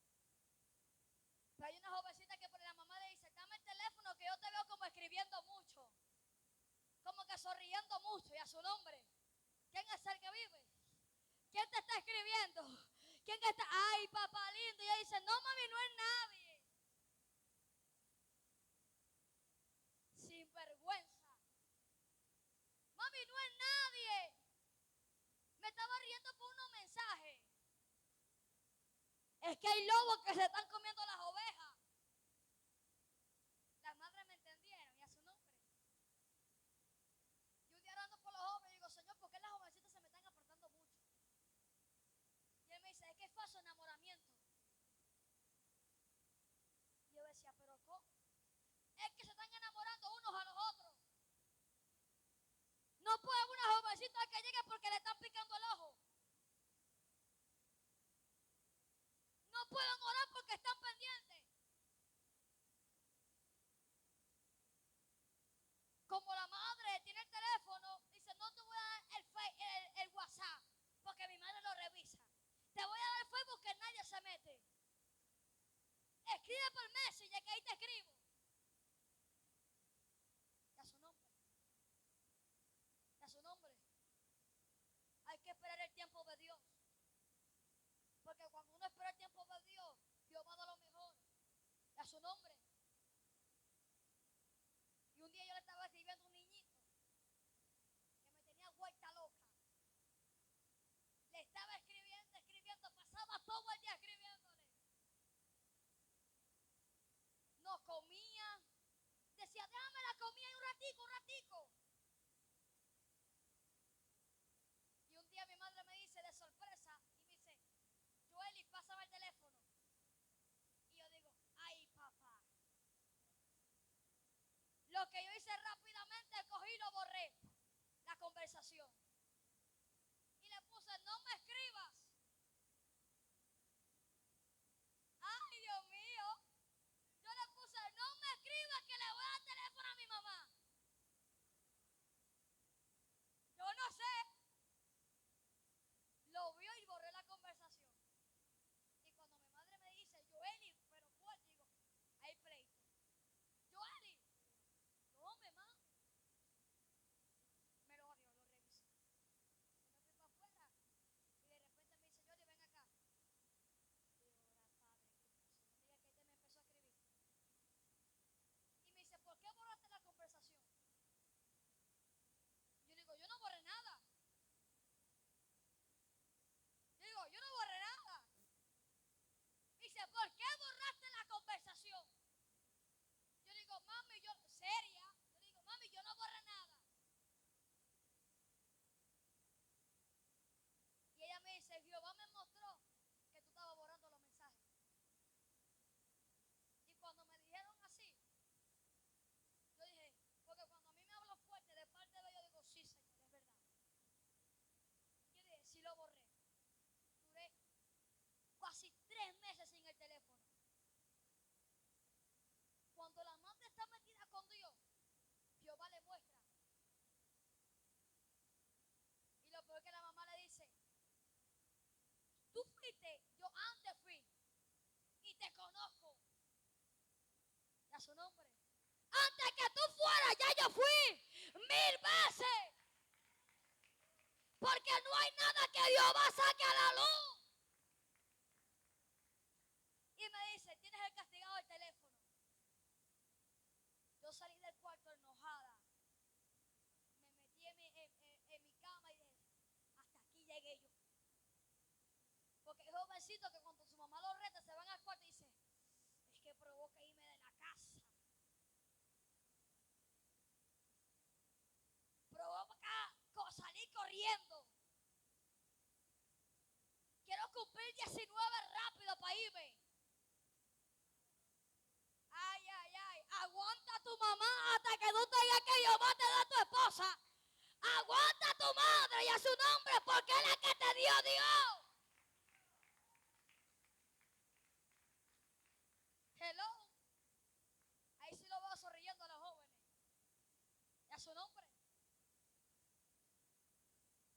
Pero hay una jovencita que por la mamá le dice, dame el teléfono que yo te veo como escribiendo mucho. Como que sonriendo mucho. Y a su nombre. ¿Quién es el que vive? ¿Quién te está escribiendo? ¿Quién está? Ay, papá lindo. Y ella dice, no, mami, no es nadie. Sin vergüenza. Mami, no es nadie. Me estaba riendo por unos mensajes. Es que hay lobos que se están comiendo las ovejas. Las madres me entendieron y a su nombre. Y un día orando por los jóvenes digo, Señor, ¿por qué las jovencitas se me están apartando mucho? Y él me dice, es que es falso enamoramiento. Y yo decía, ¿pero cómo? Es que se están enamorando unos a los otros. No puede haber una jovencita que llegue porque le están picando el ojo. No pueden orar porque están pendientes. Como la madre tiene el teléfono, dice, no te voy a dar el WhatsApp, porque mi madre lo revisa. Te voy a dar el Facebook que nadie se mete. Escribe por Messenger que ahí te escribo. Y a su nombre. Y a su nombre. Hay que esperar el tiempo de Dios. Porque cuando uno espera el tiempo de Dios, Dios va a dar lo mejor. Y a su nombre. Y un día yo le estaba escribiendo a un niñito que me tenía vuelta loca. Le estaba escribiendo, pasaba todo el día escribiéndole. No comía. Decía, déjame la comida y un ratico. Y un día mi madre me dice de sorpresa y me dice, Joely, pásame el teléfono. Y yo digo, ay papá. Lo que yo hice rápidamente, cogí y lo borré, la conversación. Y le puse, no me escribas. Ay, Dios mío. Yo le puse, no me escribas que le voy a dar teléfono a mi mamá. Yo no sé. Lo vio y borré la conversación. Y cuando mi madre me dice, Joely, pero ¿cuál? Digo, hay pleito. Joely, no, mamá. Me lo abrió, lo revisé. Me fui para afuera y de repente me dice, Joely, ven acá. Digo, ahora padre, ¿qué pasó? No diga que este me empezó a escribir. Y me dice, ¿por qué borraste la conversación? digo, mami, yo, seria, yo le digo, mami, yo no borré nada. Y ella me dice, Jehová me mostró que tú estabas borrando los mensajes. Y cuando me dijeron así, yo dije, porque cuando a mí me habló fuerte de parte de ellos, yo digo, sí, Señor, es verdad. Yo dije, sí lo borré. Duré casi 3 meses sin el teléfono. Cuando la madre está metida con Dios, Jehová le muestra. Y lo peor que la mamá le dice, tú fuiste, yo antes fui y te conozco. Y a su nombre. Antes que tú fueras, ya yo fui 1000 veces. Porque no hay nada que Jehová saque a la luz. Y me dice, tienes el castigado del teléfono. Yo salí del cuarto enojada. Me metí en mi cama y dije, hasta aquí llegué yo. Porque es jovencito que cuando su mamá lo reta se van al cuarto y dice, es que provoca irme de la casa. Provoca salir corriendo. Quiero cumplir 19 rápido para irme. Ay, ay, ay. Aguanta a tu mamá hasta que tú tengas que Jehová te dé a tu esposa. Aguanta a tu madre y a su nombre porque es la que te dio Dios. Hello. Ahí sí lo veo sonriendo a los jóvenes. Y a su nombre.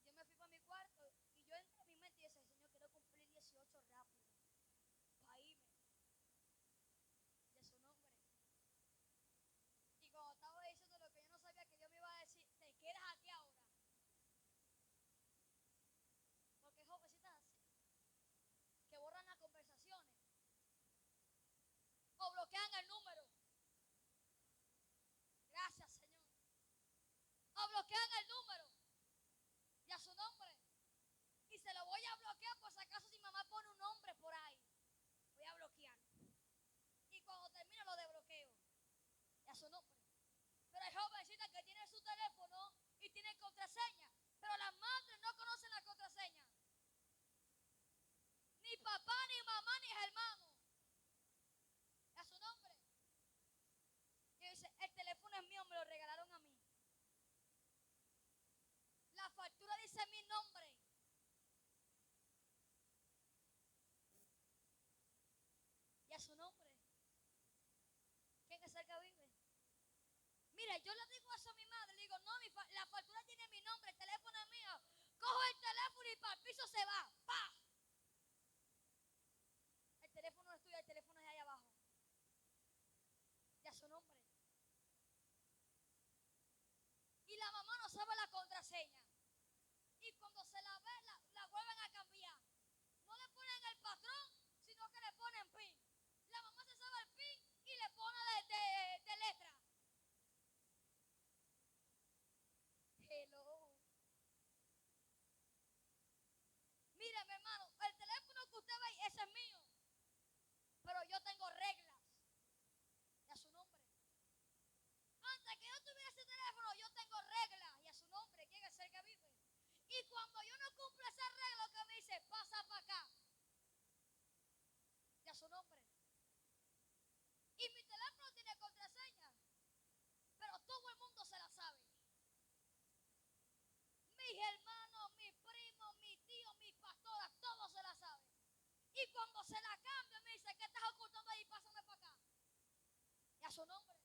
Yo me fui para mi cuarto y yo entré en mi mente y dije, Señor, quiero cumplir 18 rápido. Para irme. Y a su nombre. Y cuando estaba diciendo lo que yo no sabía que Dios me iba a decir, te quedas aquí ahora. Porque jovencitas así, que borran las conversaciones. O bloquean el número. Gracias, Señor. O bloquean el número. Y a su nombre. Y se lo voy a bloquear por si acaso si mamá pone un nombre por ahí. Voy a bloquear. Y cuando termino lo desbloqueo. Y a su nombre. Pero hay jovencitas que tienen su teléfono y tienen contraseña. Pero las madres no conocen la contraseña. Ni papá, ni mamá, ni hermano. Y a su nombre. Y dice, el teléfono es mío, me lo regalaron a mí. La factura dice mi nombre. Y a su nombre. ¿Quién es el que vive? Mira, yo le digo eso a mi madre, le digo, no, la factura tiene mi nombre, el teléfono es mío. Cojo el teléfono y para el piso se va. ¡Pah! El teléfono no es tuyo, el teléfono es de ahí abajo. Y a su nombre. Y la mamá no sabe la contraseña. Y cuando se la ve, la vuelven a cambiar. No le ponen el patrón, sino que le ponen PIN. La mamá se sabe el PIN y le pone de letra. Hello. Mire, mi hermano, el teléfono que usted ve, ese es mío. Pero yo tengo reglas. Y a su nombre. Antes que yo tuviera ese teléfono, yo tengo reglas. Y a su nombre, ¿quién es el que vive? Y cuando yo no cumplo esa regla, lo que me dice, pasa para acá. Y a su nombre. Y mi teléfono tiene contraseña. Pero todo el mundo se la sabe. Mis hermanos, mis primos, mis tíos, mis pastoras, todos se la saben. Y cuando se la cambia, me dice, ¿qué estás ocultando ahí? Pásame para acá. Y a su nombre.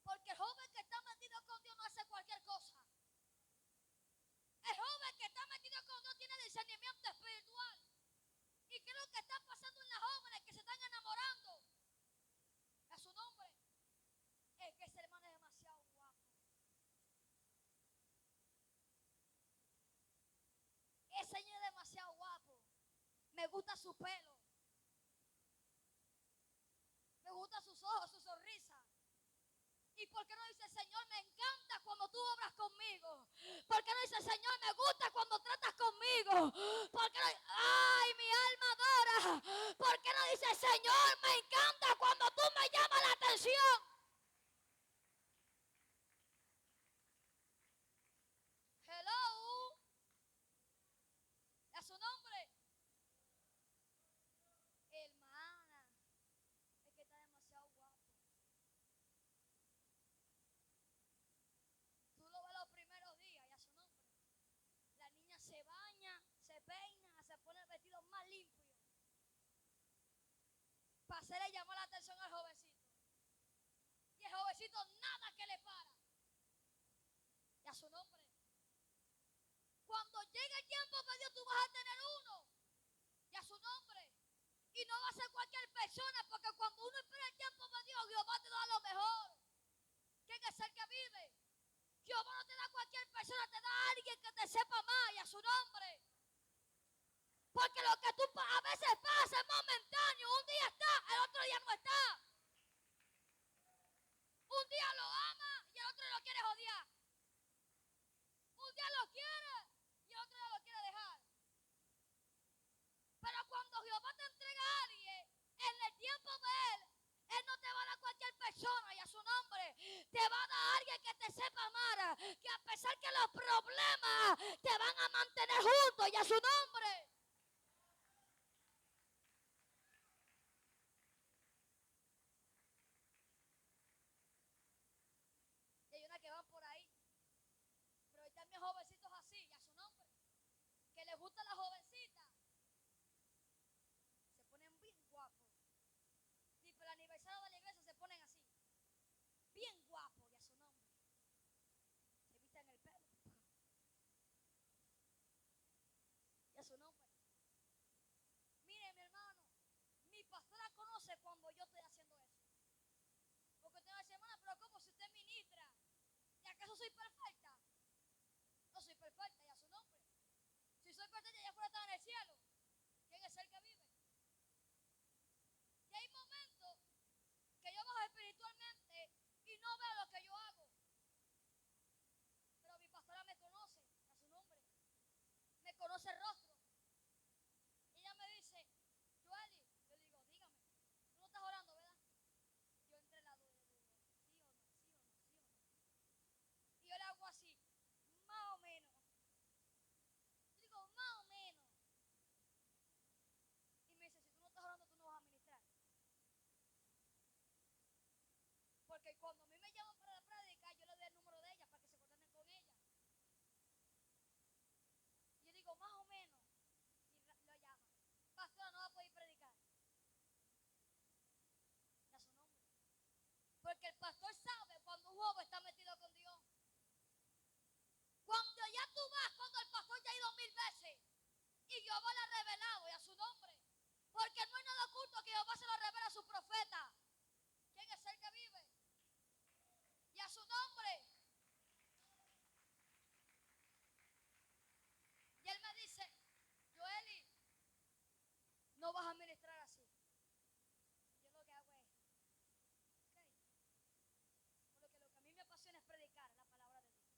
Porque el joven que está metido con Dios no hace cualquier cosa. El joven que está metido con Dios tiene discernimiento espiritual. ¿Y qué es lo que está pasando en las jóvenes que se están enamorando? A su nombre. Es que ese hermano es demasiado guapo. Ese señor es demasiado guapo. Me gusta su pelo. Me gusta sus ojos, su sonrisa. ¿Y por qué no dice, Señor, me encanta cuando tú obras conmigo? ¿Por qué no dice, Señor, me gusta cuando tratas conmigo? ¿Por qué no? ¡Ay, mi alma adora! ¿Por qué no dice, Señor, me encanta cuando tú me llamas la atención? se le llamó la atención al jovencito. Y el jovencito nada que le para. Y a su nombre. Cuando llegue el tiempo de Dios, tú vas a tener uno. Y a su nombre. Y no va a ser cualquier persona, porque cuando uno espera el tiempo de Dios, Jehová te da lo mejor. ¿Quién es el que vive? Jehová no te da cualquier persona, te da a alguien que te sepa más, y a su nombre. Porque lo que tú a veces pasa es momentáneo. Un día está, el otro día no está. Un día lo ama y el otro día lo quiere odiar. Un día lo quiere y el otro día lo quiere dejar. Pero cuando Jehová te entrega a alguien, en el tiempo de Él no te va a dar cualquier persona, y a su nombre te va a dar a alguien que te sepa amar, que a pesar que los problemas te van a mantener juntos, y a su nombre. Y hay una que van por ahí, pero hay también jovencitos así, y a su nombre, que les gusta la jovencita, se ponen bien guapos. Y para el aniversario de la iglesia se ponen así, bien guapos, y a su nombre. Se visten el pelo. Y a su nombre. Mire, mi hermano, mi pastora conoce cuando yo estoy haciendo eso. Porque usted va a decir, hermana, pero ¿cómo si usted ministra? ¿Y acaso soy perfecta? No soy perfecta, y a su nombre. Si soy perfecta, ya fuera estar en el cielo. ¿Quién es el que vive? Y hay momentos que yo bajo espiritualmente y no veo lo que yo hago. Pero mi pastora me conoce, a su nombre. Me conoce el rostro. Y ella me dice, Joeli, yo digo, dígame, tú no estás orando, ¿verdad? Yo entre la duda, sí o no, sí o no, sí o no. Y yo le hago así, más o menos. Yo digo, más o menos. Y me dice, si tú no estás orando, tú no vas a ministrar. Porque cuando a mí me llaman para la prédica, yo le doy el número de ella para que se contacten con ella. Y yo digo, más o menos. Y lo llama. Pastora, no va a poder predicar. Y a su nombre. Porque el pastor sabe cuando un joven está metido con Dios. Cuando ya tú vas, cuando el pastor ya ha ido 1000 veces. Y Jehová le ha revelado, y a su nombre. Porque no hay nada oculto que Jehová se lo revela a su profeta. ¿Quién es el que vive? Y a su nombre. Y él me dice, Joeli, no vas a ministrar así. Yo lo que hago es, ok. Porque lo que a mí me apasiona es predicar la palabra de Dios.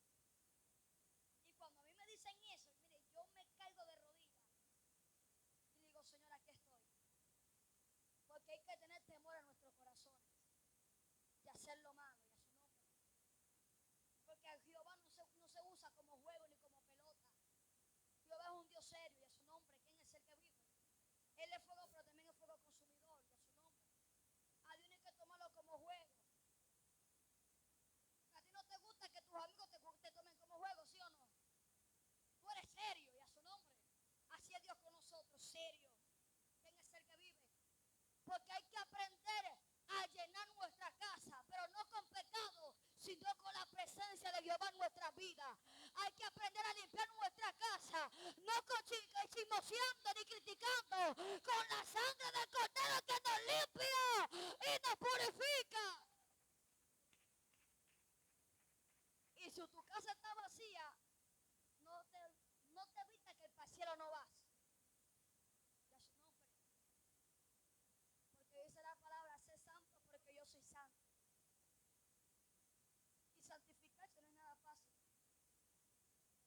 Y cuando a mí me dicen eso, mire, yo me caigo de rodillas. Y digo, Señor, aquí estoy. Porque hay que tener temor en nuestros corazones. Y hacer lo malo, y a su nombre. Porque a Jehová no se usa como juego ni como pelota. Jehová es un Dios serio, y a su nombre, ¿quién es el que vive? Él es fuego, pero también es fuego consumidor, y a su nombre. A Dios no hay que tomarlo como juego. A ti no te gusta que tus amigos te tomen como juego, ¿sí o no? Tú eres serio, y a su nombre. Así es Dios con nosotros, serio. ¿Quién es el que vive? Porque hay que aprender a llenar nuestra casa, pero no con pecado, sino con la presencia de Jehová en nuestra vida. Hay que aprender a limpiar nuestra casa, no con chismoseando ni criticando, con la sangre del Cordero que nos limpia y nos purifica. Y si tu casa está vacía, no te evita que para el cielo no vas. Ya su nombre. Porque dice la palabra, sé santo porque yo soy santo. Y santificarse no es nada fácil.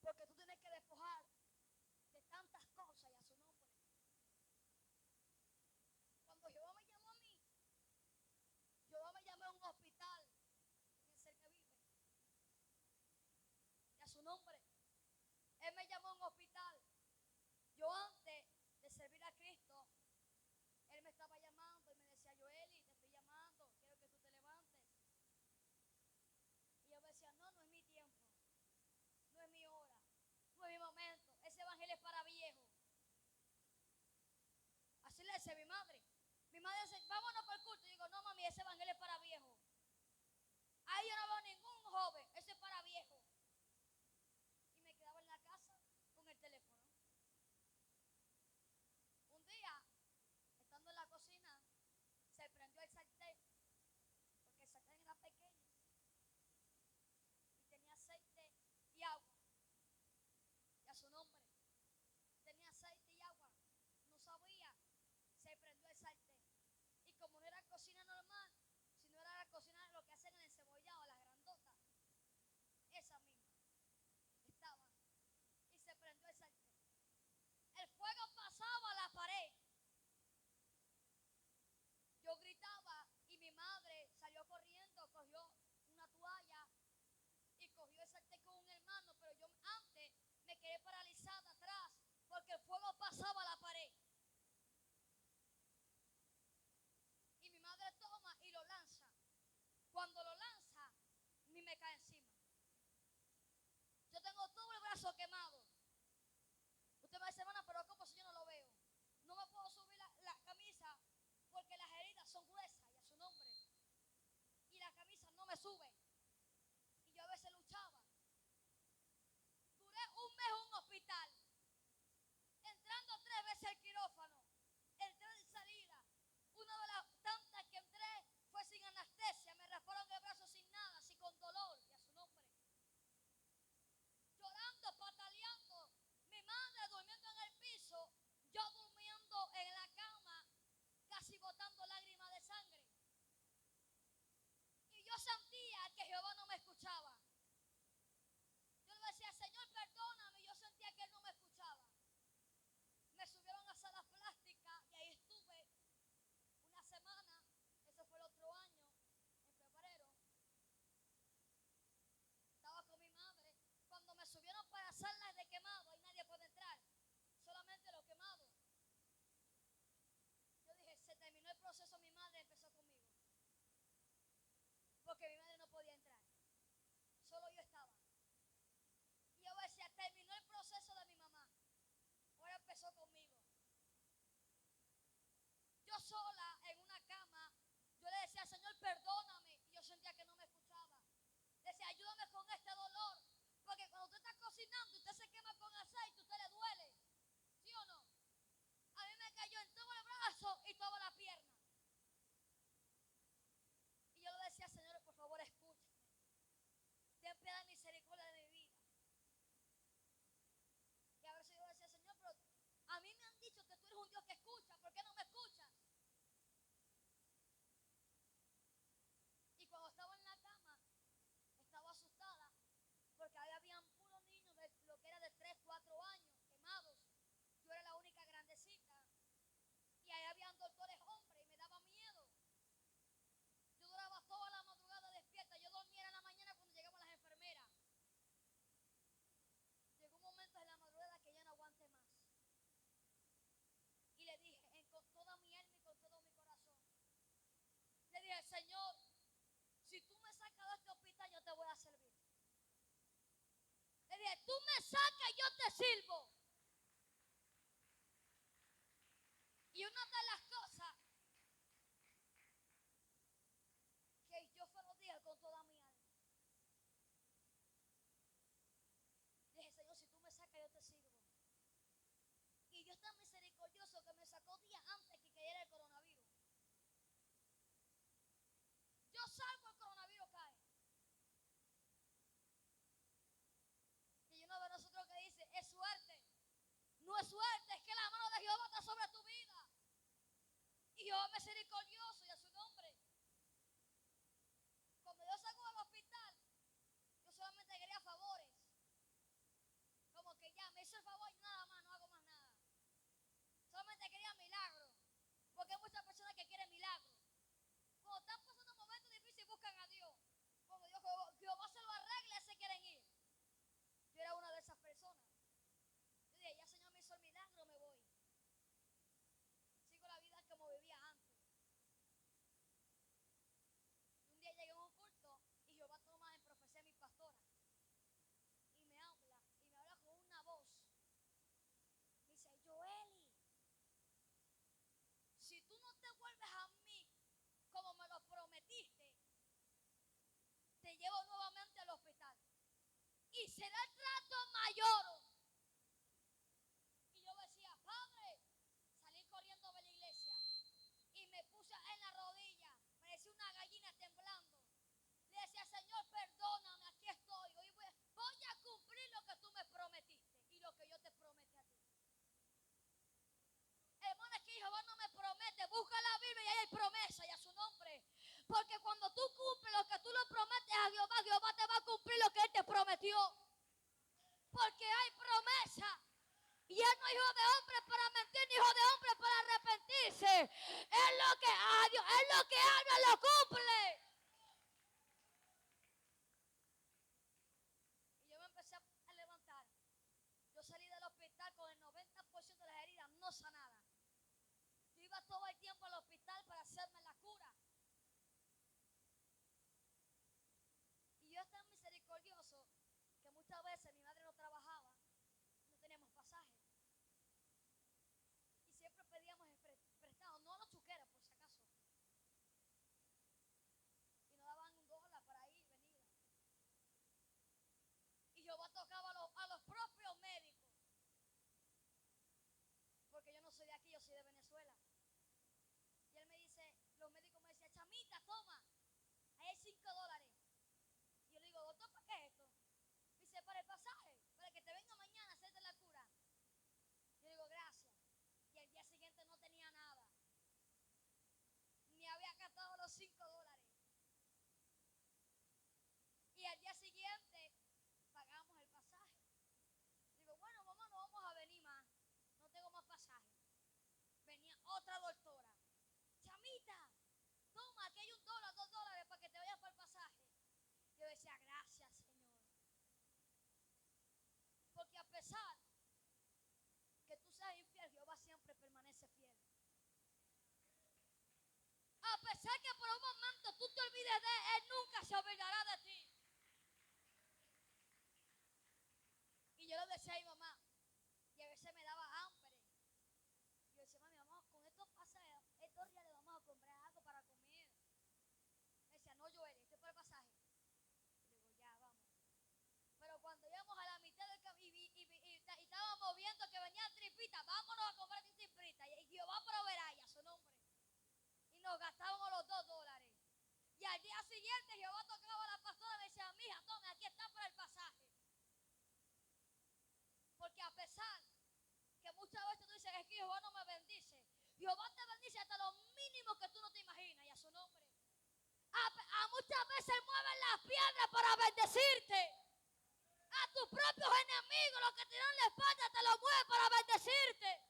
Porque tú tienes que despojar de tantas cosas, y a su nombre. Cuando Jehová me llamó a mí, Jehová me llamó a un hospital en el ser que vive. Y a su nombre. Él me llamó a un hospital. Yo antes de servir a Cristo, Él me estaba llamando y me decía, Joeli, te estoy llamando, quiero que tú te levantes. Y yo decía, no, no es mi tiempo, no es mi hora, no es mi momento, ese evangelio es para viejos. Así le decía mi madre. Mi Mi madre dice, vámonos para el culto. Y digo, no mami, ese evangelio es para viejos. Ahí yo no veo ningún joven, ese es para viejos. Y me quedaba en la casa con el teléfono. Un día, estando en la cocina, se prendió el sartén, porque el sartén era pequeño y tenía aceite y agua. Y a su nombre, tenía aceite y agua. No sabía, se prendió el sartén. Y como no era cocina normal, sino era la cocina lo que hacen en el cebollado, las grandotas, esa misma, estaban. Y se prendió el sartén. El fuego pasaba a la pared. Yo gritaba y mi madre salió corriendo, cogió una toalla y cogió el sartén con un hermano, pero yo antes me quedé paralizada atrás porque el fuego pasaba a la pared. Y mi madre toma y lo lanza. Cuando lo lanza, ni me cae encima. Yo tengo todo el brazo quemado. Usted me dice, hermana, pero ¿cómo si yo no lo veo? No me puedo subir la camisa porque las heridas son gruesas y a su nombre. Y la camisa no me sube. Y yo a veces luchaba. Duré un mes en un hospital, entrando 3 veces al quirófano, entré y salida. Una de las tantas que entré fue sin anestesia, me rasparon el brazo sin nada, así con dolor, y a su nombre. Llorando, pataleando, mi madre durmiendo en el piso, yo durmiendo en la cama, casi botando lágrimas de sangre. Y yo sentía que Jehová no me escuchaba. Yo le decía, Señor, perdóname, y yo sentía que Él no me escuchaba. Me subieron a salas plásticas y ahí estuve una semana, eso fue el otro año, en febrero. Estaba con mi madre. Cuando me subieron para salas de quemado, ahí nadie puede entrar, solamente los quemados. Yo dije, se terminó el proceso, mi madre empezó conmigo. Porque mi madre no podía entrar, solo yo estaba. Y yo decía, terminó el proceso de mi mamá, ahora empezó conmigo. Yo sola en una cama, yo le decía, Señor, perdóname, y yo sentía que no me escuchaba. Decía, ayúdame con este dolor, porque cuando usted está cocinando, usted se quema con aceite, usted le duele, ¿sí o no? A mí me cayó en todo el brazo y toda la pierna. Y yo le decía, Señor, por favor, escúchame. Ten piedad y misericordia de mi vida. Y a veces yo decía, Señor, pero a mí me han dicho que tú eres un Dios que escucha, ¿por qué no me escuchas? Y cuando estaba en la cama, estaba asustada, porque ahí habían puros niños de lo que era de 3, 4 años, quemados. Yo era la única grandecita. Y ahí habían doctores hombres y me daba miedo. Yo duraba toda la madrugada despierta. Yo dormía en la mañana cuando llegaban las enfermeras. Llegó un momento en la madrugada que ya no aguanté más. Y le dije, con toda mi alma y con todo mi corazón, le dije, Señor, si tú me sacas de este hospital, yo te voy a servir. Le dije, tú me sacas y yo te sirvo. Y una de las cosas que yo se lo dije con toda mi alma. Le dije, Señor, si tú me sacas, yo te sirvo. Y Dios tan misericordioso que me sacó días antes que cayera el coronavirus. Yo salgo, el coronavirus cae. Y uno de nosotros que dice, es suerte. No es suerte, es que la mano de Jehová está sobre tu vida. Y Jehová es misericordioso y a su nombre. Cuando yo salgo del hospital, yo solamente quería favores. Como que ya me hizo el favor y nada más, no hago más nada. Solamente quería milagros. Porque hay muchas personas que quieren milagros. Cuando están pasando momentos difíciles buscan a Dios. Cuando Jehová se lo arregle, se quieren ir. Yo era una de esas personas. Yo dije, ya Señor me hizo el milagro, me voy. Sigo la vida como vivía antes. Y un día llegué a un culto y Jehová toma en profecía a mi pastora. Y me habla con una voz. Me dice, Joeli, si tú no te llevo nuevamente al hospital. Y será el trato mayor. Y yo decía, Padre, salí corriendo de la iglesia. Y me puse en la rodilla. Parecía una gallina temblando. Le decía, Señor, perdóname, aquí estoy. Hoy voy a cumplir lo que tú me prometiste y lo que yo te prometí a ti. Hermano, es que Jehová no me promete. Busca la Biblia y ahí hay promesa y a su nombre. Porque cuando tú cumples lo que tú le prometes a Jehová, Jehová te va a cumplir lo que Él te prometió. Porque hay promesa. Y Él no es hijo de hombre para mentir, ni hijo de hombre para arrepentirse. Es lo que habla, lo cumple. Y yo me empecé a levantar. Yo salí del hospital con el 90% de las heridas no sanadas. Yo iba todo el tiempo al hospital para hacerme la cura. Y yo tan misericordioso que muchas veces mi madre no trabajaba, no teníamos pasaje. Y siempre pedíamos prestado, no a los chuqueros por si acaso. Y nos daban $1 para ir y venir. Y Jehová tocaba a los propios médicos. Porque yo no soy de aquí, yo soy de Venezuela. Y él me dice, los médicos me decían, chamita, toma, ahí hay $5. Y yo le digo, doctor, ¿para qué es esto? Me dice, para el pasaje, para que te venga mañana a hacerte la cura. Yo digo, gracias. Y el día siguiente no tenía nada. Ni había gastado los $5. Y al día siguiente pagamos el pasaje. Digo, bueno, mamá, no vamos a venir más. No tengo más pasaje. Venía otra doctora. Chamita, toma, aquí hay $1, $2 para que te vayas para el pasaje. Yo decía, gracias, Señor. Porque a pesar que tú seas infiel, Jehová siempre permanece fiel. A pesar que por un momento tú te olvides de Él, nunca se olvidará de ti. Y yo le decía a mi mamá, y a veces me daba hambre. Y yo decía, mami, vamos, con estos $2 vamos a comprar algo para comer. Me decía, no llores, estoy por el pasaje. Y le digo, ya, vamos. Pero cuando íbamos a la mitad del camino y estábamos viendo que venían tripitas, vámonos a comprar tripitas. Y Jehová proveerá y a su nombre. Y nos gastábamos los $2. Y al día siguiente Jehová tocaba a la pastora y me decía, mija, tome, aquí está para el pasaje. Porque a pesar que muchas veces tú dices, es que Jehová no me bendice, Jehová te bendice hasta lo mínimo que tú no te imaginas y a su nombre. A muchas veces mueven las piedras para bendecirte. A tus propios enemigos, los que te dan la espalda, te lo mueven para bendecirte.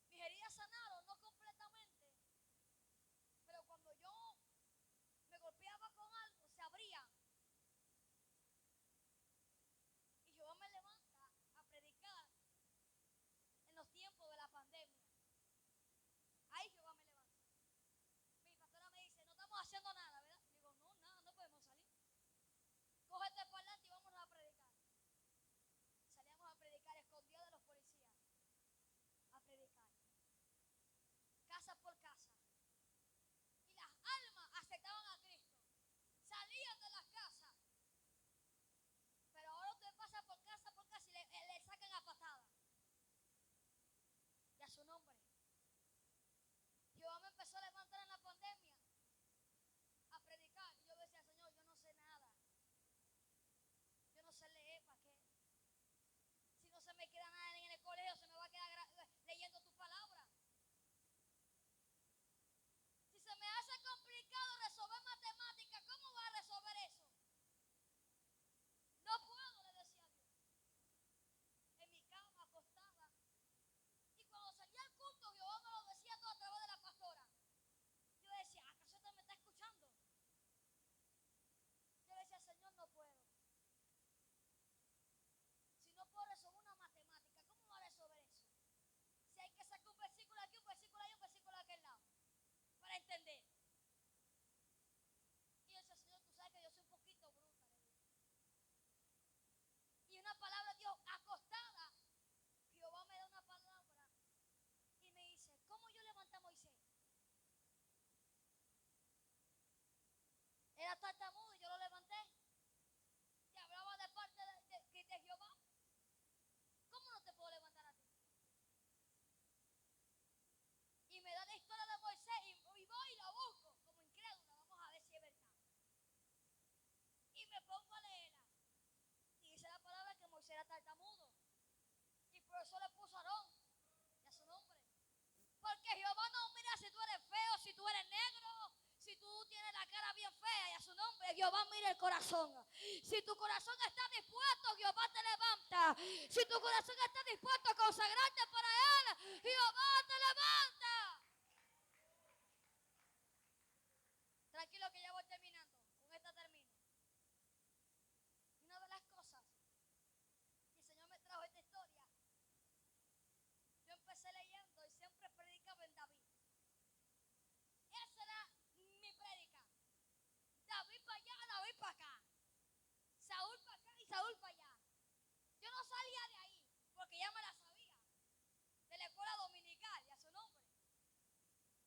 Mis heridas sanaron, no completamente. Pero cuando yo me golpeaba con algo, se abría. Y Jehová me levanta a predicar en los tiempos de la pandemia. Ahí Jehová me levanta. Mi pastora me dice, no estamos haciendo nada, ¿verdad? Y digo, no, nada, no podemos salir. Cógete para adelante y vámonos a predicar. Salíamos a predicar escondidos de los policías. A predicar. Casa por casa. Y las almas aceptaban a Cristo. Salían de las casas. Pero ahora usted pasa por casa y le sacan a patada. Y a su nombre. Jehová me empezó a levantar en la pandemia a predicar. Y yo decía, Señor, yo no sé nada. Yo no sé leer, ¿para qué? Si no se me queda nada en el colegio, se me va a quedar leyendo tu palabra. Si se me hace complicado resolver matemáticas, ¿cómo va a resolver eso? No puedo, le decía a Dios. En mi cama, acostada. Y cuando salía al culto, Jehová me lo decía todo a través de la pastora. Yo decía, ¿acaso usted me está escuchando? Yo decía, Señor, no puedo. Si no puedo resolver una matemática, ¿cómo va a resolver eso? Si hay que sacar un versículo aquí, un versículo ahí, un versículo de aquel lado, para entender. Y yo decía, Señor, tú sabes que yo soy un poquito bruta. Y una palabra de Dios acostada, Jehová me da una palabra y me dice, ¿cómo yo levanté a Moisés? era tartamudo y yo lo levanté y hablaba de parte de Jehová. ¿Cómo no te puedo levantar a ti? Y me da la historia de Moisés y voy y la busco como incrédula. Vamos a ver si es verdad. Y me pongo a leerla. Y dice la palabra que Moisés era tartamudo. Y por eso le puso a Aarón y a su nombre. Porque Jehová no mira si tú eres feo, si tú eres negro, si tú tienes la cara bien fea, y a su nombre Jehová mira el corazón. Si tu corazón está dispuesto, Jehová te levanta. Si tu corazón está dispuesto a consagrarte para Él, Jehová te levanta. Tranquilo que ya voy terminando. Con esta termino. Y una de las cosas que el Señor me trajo esta historia, yo empecé leyendo y siempre predicaba en David. Esa era mi prédica. David para allá, David para acá. Saúl para acá y Saúl para allá. Yo no salía de ahí porque ya me la sabía. De la escuela dominical y a su nombre.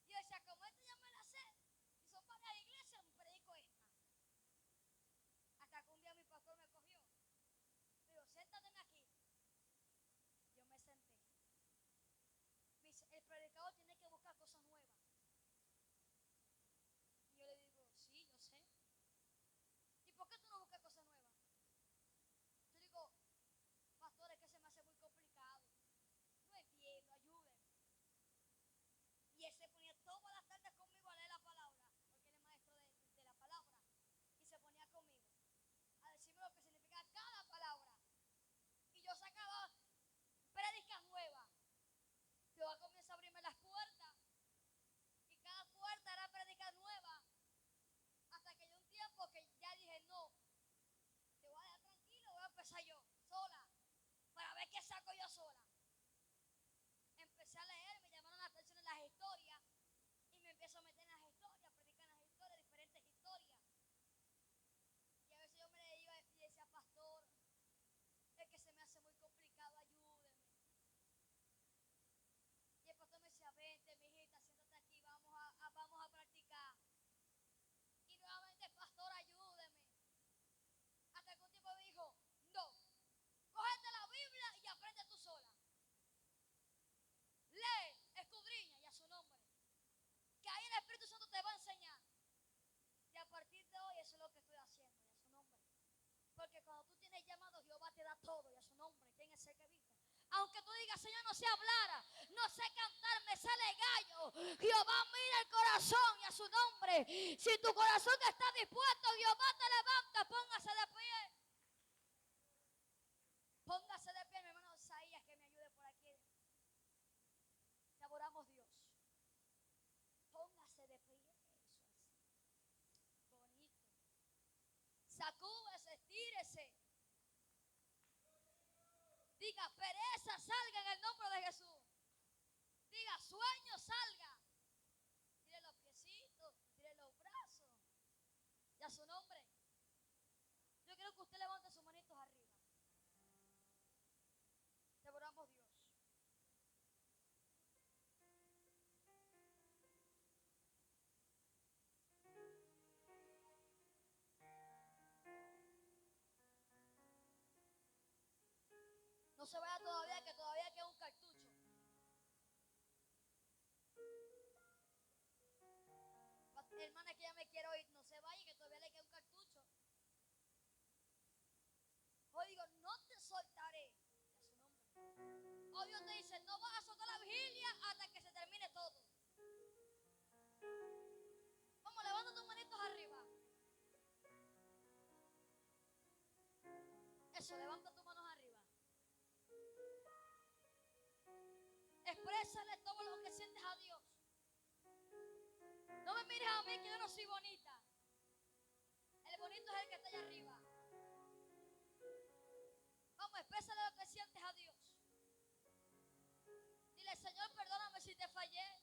Y yo decía, como esta ya me la sé, y son varias iglesias, me predico esta. Hasta que un día mi pastor me cogió. Me dijo, siéntate aquí. Yo me senté. Me dice, el predicador tiene que buscar cosas nuevas. Y yo le digo, sí, yo sé. ¿Y por qué tú no buscas cosas nuevas? Yo digo, pastor, es que se me hace muy complicado. No entiendo, ayúdenme. Y él se ponía todas las tardes conmigo a leer la palabra, porque él es maestro de la palabra. Y se ponía conmigo a decirme lo que significa cada palabra. Y yo sacaba prédicas nuevas. Jehová comienza a abrirme las puertas. Y cada puerta era prédica nueva. Hasta que yo un tiempo que ya dije, no, te voy a dejar tranquilo, voy a empezar yo, sola, para ver qué saco yo sola. Empecé a leer, me llamaron la atención en las historias y me empiezo a meter en las historias, predicar en las historias, diferentes historias. Y a veces yo me iba y decía, pastor, es que se me hace muy complicado, ayúdeme. Y el pastor me decía, vente, mi hijita, siéntate aquí, vamos a practicar. Y nuevamente, pastor, ayúdeme. Hasta que un tiempo me dijo, no, cógete la Biblia y aprende tú sola. Lee, escudriña y a su nombre. Que ahí el Espíritu Santo te va a enseñar. Y a partir de hoy eso es lo que estoy haciendo y a su nombre. Porque cuando tú tienes llamado, Jehová te da todo y a su nombre. ¿Quién es el que vive? Aunque tú digas, Señor, no sé hablar, no sé cantar, me sale gallo. Jehová mira el corazón y a su nombre. Si tu corazón está dispuesto, Jehová te levanta. Póngase de pie. Póngase de pie, mi hermano Isaías, que me ayude por aquí. Te adoramos, Dios. Póngase de pie. Eso es bonito. Sacúdese, estírese. Diga, pereza salga en el nombre de Jesús. Diga, sueño salga. Tire los piecitos, tire los brazos. Y a su nombre. Yo quiero que usted levante sus manitos arriba. Te adoramos, Dios. No se vaya todavía, que todavía queda un cartucho. Hermana, que ya me quiero ir, no se vaya, que todavía le queda un cartucho. Hoy digo, no te soltaré. A su nombre. Hoy Dios te dice, no vas a soltar la vigilia hasta que se termine todo. Vamos, levanta tus manitos arriba. Eso, levanta tus manos arriba. Exprésale todo lo que sientes a Dios. No me mires a mí que yo no soy bonita. El bonito es el que está allá arriba. Vamos, exprésale lo que sientes a Dios. Dile, Señor, perdóname si te fallé.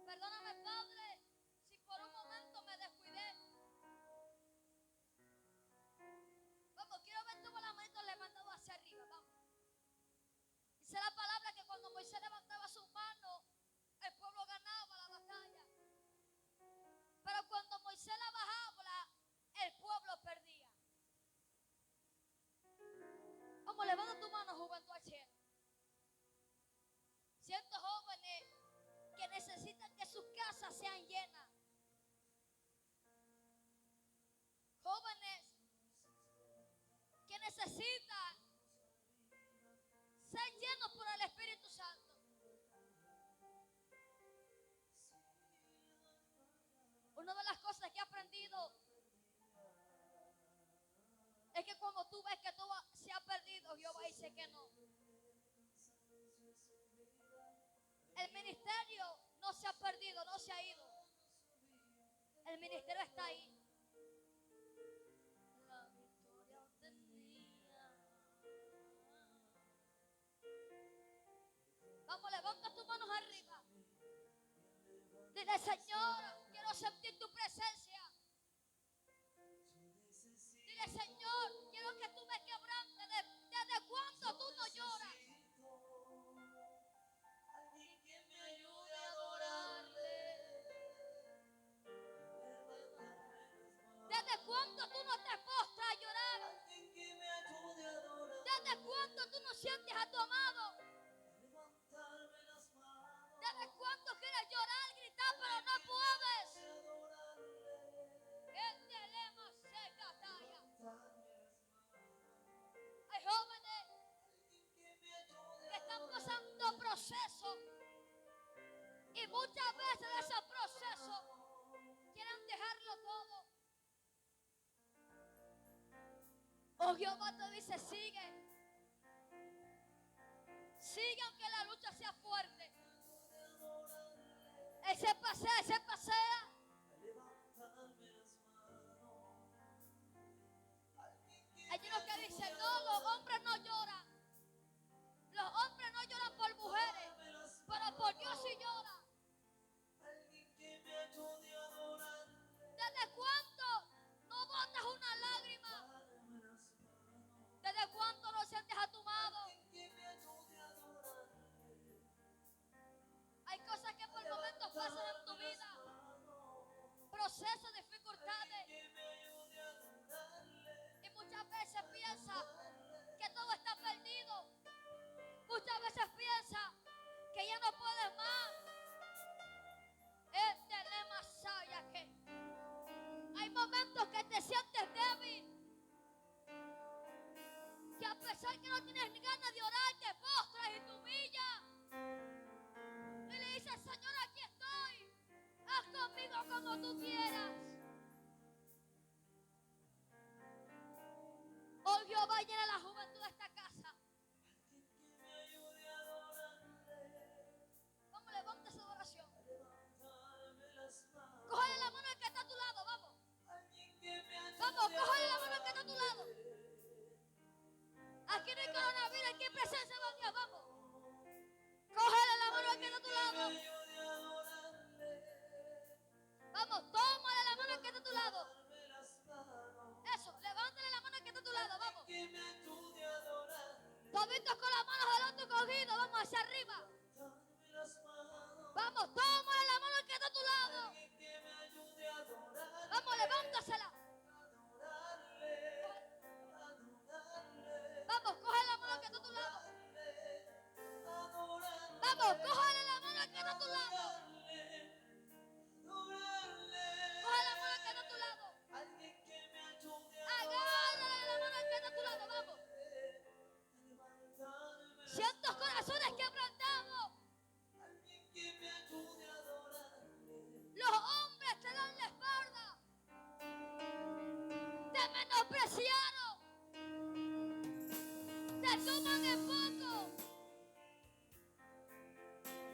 Perdóname, Padre, si por un momento me descuidé. Vamos, quiero ver todas las manitos levantadas hacia arriba. Vamos. Dice la palabra que cuando Moisés levantaba sus manos, el pueblo ganaba la batalla. Pero cuando cosas sean llenas. Jóvenes que necesitan ser llenos por el Espíritu Santo. Una de las cosas que he aprendido es que cuando tú ves que todo se ha perdido, Jehová dice que no. El ministerio no se ha perdido, no se ha ido. El ministerio está ahí. La victoria obtenida. Vamos, levanta tus manos arriba. Dile, Señor, quiero sentir tu presencia. Dile, Señor, quiero que tú me quebrantes. ¿Desde cuándo tú no lloras? Alguien que me ayude a adorarle. ¿Desde cuándo tú no te postras a llorar? Alguien que me ayude a adorar. ¿Desde cuándo tú no sientes a tu amado? Levantarme las manos. ¿Desde cuándo quieres llorar, gritar, pero no puedes? El dilema se catalla. Hay jóvenes que están pasando procesos y muchas veces de ese proceso quieren dejarlo todo. Oh, Jehová te dice, sigue. Sigue aunque la lucha sea fuerte. Él se pasea, él se pasea. Hay unos que dicen, no, los hombres no lloran. Los hombres no lloran por mujeres, pero por Dios sí lloran. ¿Desde cuándo no botas una lágrima? ¿Desde cuándo no sientes a tu amado? Hay cosas que por momentos pasan en tu vida, procesos, dificultades, y muchas veces piensas que todo está perdido. Muchas veces piensas que ya no puedes más. El dilema sabe que hay momentos que te sientes débil, que a pesar que no tienes ni ganas de orar, te postras y te humillas y le dices, Señor, aquí estoy, haz conmigo como tú quieras. Hoy Jehová llena la juventud de esta casa. Vamos, levántese de oración. Cógele la mano al que está a tu lado, vamos. Vamos, cógele la mano al que está a tu lado. Aquí no hay coronavirus, aquí hay presencia de Dios, vamos. Cógele la mano al que está a tu lado. Vamos, tómale la mano al que está a tu lado. Eso, levántale la mano al que está a tu lado, vamos. Toditos con las manos del otro cogido, vamos hacia arriba. Vamos, tómale la mano al que está a tu lado. Vamos, levántasela. Vamos, coge la mano al que está a tu lado. Vamos, cógele la mano al que está a tu lado. Coge la mano al que está a tu lado. Agárrale la mano al que está a tu lado, vamos. Cientos corazones quebrantados. Los hombres te dan la espalda. Te menospreciaron. Te toman en poco.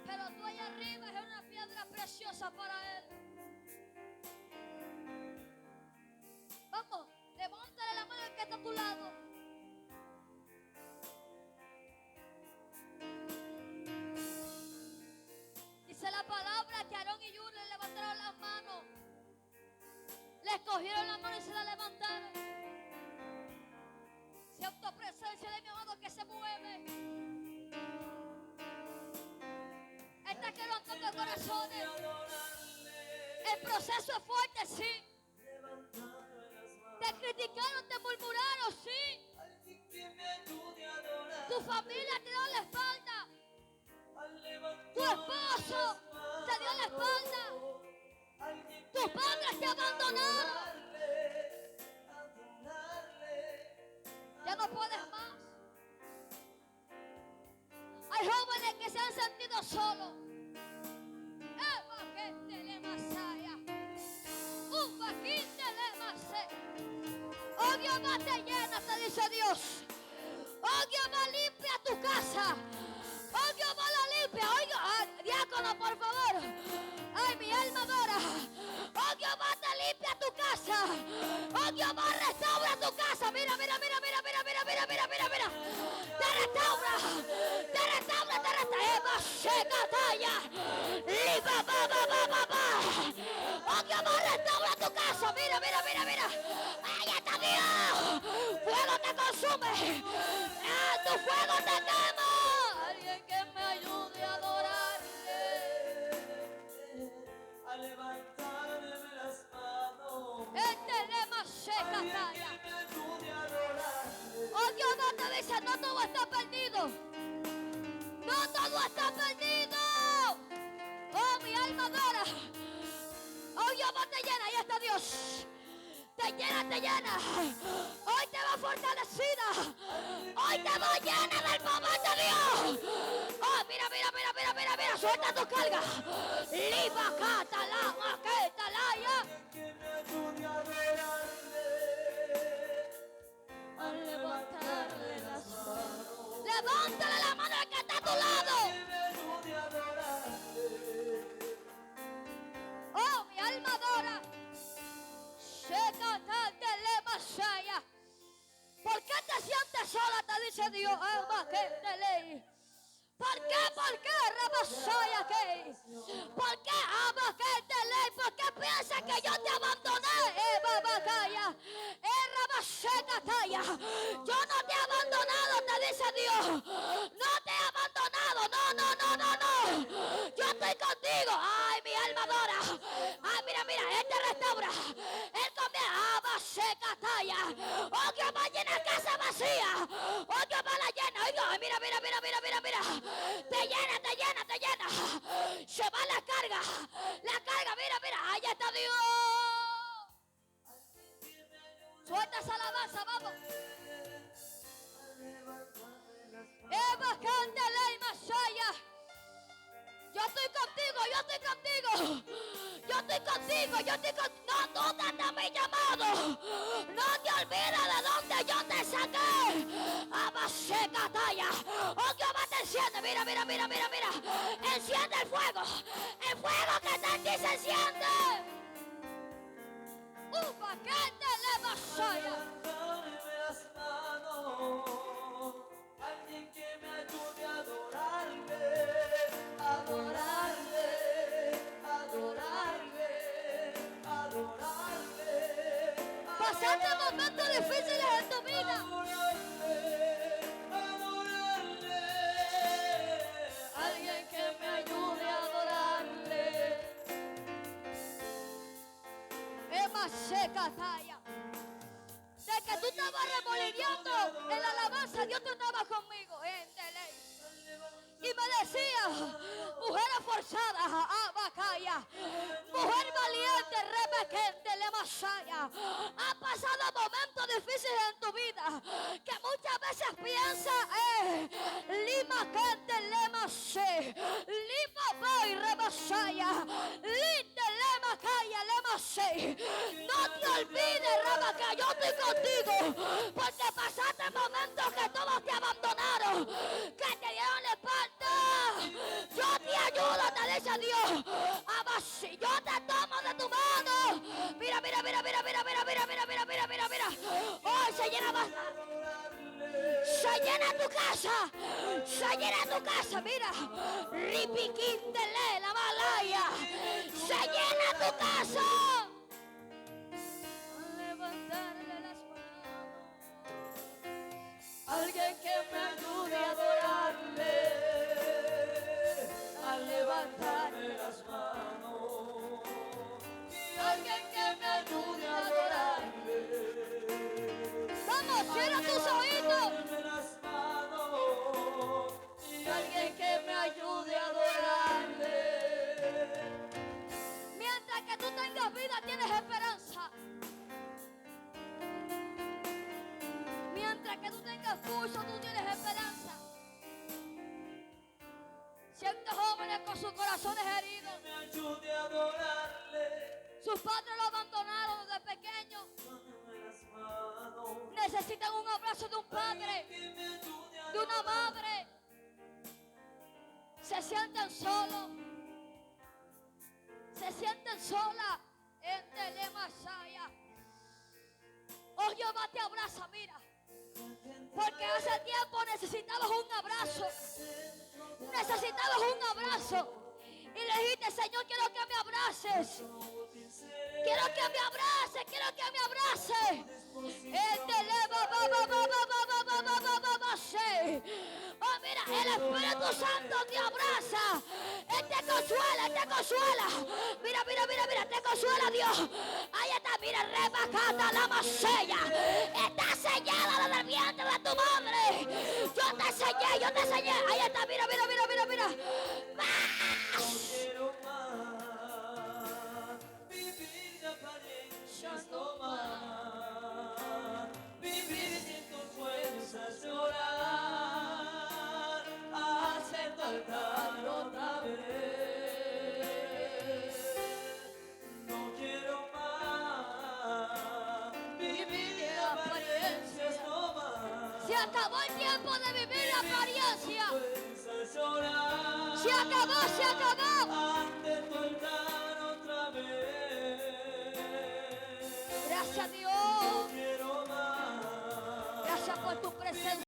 Pero tú allá arriba eres una piedra preciosa para Él. Vamos, levántale la mano al que está a tu lado. Dice la palabra que Aarón y Hur le levantaron las manos. Les cogieron la mano y se la levantaron. Siento presencia de mi amado que se mueve. Está quebrantando corazones. El proceso es fuerte, sí. Te criticaron, te murmuraron, sí. Tu familia te dio la espalda. Tu esposo te dio la espalda. tus padres te abandonaron. Ya no puedes más. Hay jóvenes que se han sentido solos. Oh Jehová, te llena, te dice Dios. Oh Jehová, limpia tu casa. Oh Jehová, la limpia. Oiga, diácono, por favor. Ay, mi alma adora. Oh Jehová, te limpia tu casa. Oh Jehová, restaura tu casa. Mira, mira, mira, mira, mira, mira, mira, mira, mira, mira. Te restaura, te restaura, te restaura. Eva, seca, talla. Liba, ba, ba, ba, ba, ba. Oh Jehová, restaura tu casa. Mira, mira, mira, mira. Ahí está Dios. Fuego te consume. Tu fuego te quema. Alguien que me ayude a adorarle. A levantarme las manos. Este lema seca, talla. Que me ayude a adorarle. Oh Jehová te dice, no todo está perdido. No todo está perdido. Oh, mi alma adora. Oh, Jehová te llena, ahí está Dios. Te llena, te llena. Hoy te va fortalecida. Hoy te va llena del poder de Dios. Oh, mira, mira, mira, mira, mira, mira. Suelta tu carga. Liba, cata, la, maqueta, la, ya. Que me ayude a adorarle. A levantarle las manos. Levántale la mano al que está a tu lado. Que me ayude a adorarle. Oh, mi alma adora. ¿Por qué te sientes sola? Te dice Dios. Alma que te leí. ¿Por qué? ¿Por qué? Rabasaya que. ¿Por qué? Ama que te leí. ¿Por qué piensas que yo te abandoné? Babacaya. Rabasaya talla. Yo no te he abandonado, te dice Dios. No te he abandonado. No, no, no, no, no. Yo estoy contigo. Ay, mi alma adora. Ay, mira, mira, Él te restaura. Él comienza. Ama seca talla. Oh, Jehová llena casa vacía. Oh, Jehová la llena. Oiga, ay, mira, mira, mira, mira, mira, mira. Te llena, te llena, te llena. Se va la carga. La carga, mira, mira. Ahí está Dios. Suelta esa alabanza, vamos. Eva, cántale y Masaya. Yo estoy contigo, yo estoy contigo. Yo estoy contigo, yo estoy contigo. No dudes de mi llamado. No te olvides de donde yo te saqué. Abaseca talla. Oh, Jehová te enciende. Mira, mira, mira, mira, mira. Enciende el fuego. El fuego que está en ti se enciende. Paquete le Masaya. Levantarme las manos. Alguien que me ayude a adorarle. Adorarle. Adorarle. Adorarle. Pasaste momentos difíciles en tu vida. Adorarle. Alguien que me ayude a adorarle. Emma seca talla. De que tú estabas remolineando en la alabanza, Dios tú estabas conmigo. Y me decía, mujer esforzada, abacaya, mujer valiente, rebequente, le masaya. Ha pasado momentos difíciles en tu vida que muchas veces piensas, lima gente, le masé, lima voy, rebasaya, linde, le macaya, le masé. No te olvides, Rama, que yo estoy contigo, porque pasaste momentos que todos te abandonaron, que te dieron la espalda. Yo te ayudo, te dice Dios. Si yo te tomo de tu mano. Mira, mira, mira, mira, mira, mira, mira, mira, mira, mira, mira, mira. Hoy se llena más. Se llena tu casa. Se llena tu casa, mira. Ripiquíntele la malaya. Se llena tu casa. Levantarle las manos. Alguien que me ayude a adorarle. A levantarme las manos. Y alguien que me ayude a adorarle. Vamos, cierra tus oídos. Las manos. Y alguien que me ayude a adorarle. Mientras que tú tengas vida, sus corazones heridos. me ayude a adorarle. Sus padres lo abandonaron desde pequeño. Tómeme las manos. Necesitan un abrazo de un padre, Que me ayude a de una adorarle. madre. Se sienten solos. Se sienten solas. En Telemasaya. Oh, Jehová te abraza, mira. Porque hace tiempo necesitabas un abrazo. Necesitabas un abrazo. Y le dijiste, Señor, quiero que me abraces. Quiero que me abraces, quiero que me abraces. Oh, mira, el Espíritu Santo te abraza. Él te consuela, Él te consuela. Mira, mira, mira, mira, te consuela Dios. Ahí está, mira, rebacata la masella. Está sellada desde el vientre de tu madre. Yo te sellé, yo te sellé. Ahí está, mira, mira, mira, mira, mira. Quiero más, vivir de apariencias no más, vivir sin tus sueños a llorar, hacer tu altar otra vez. No quiero más, vivir de apariencias no más. Se acabó el tiempo de vivir la apariencia. Puedes a llorar. Se acabó, se acabó. Ante tu altar otra vez. Gracias a Dios. Quiero más. Gracias por tu presencia.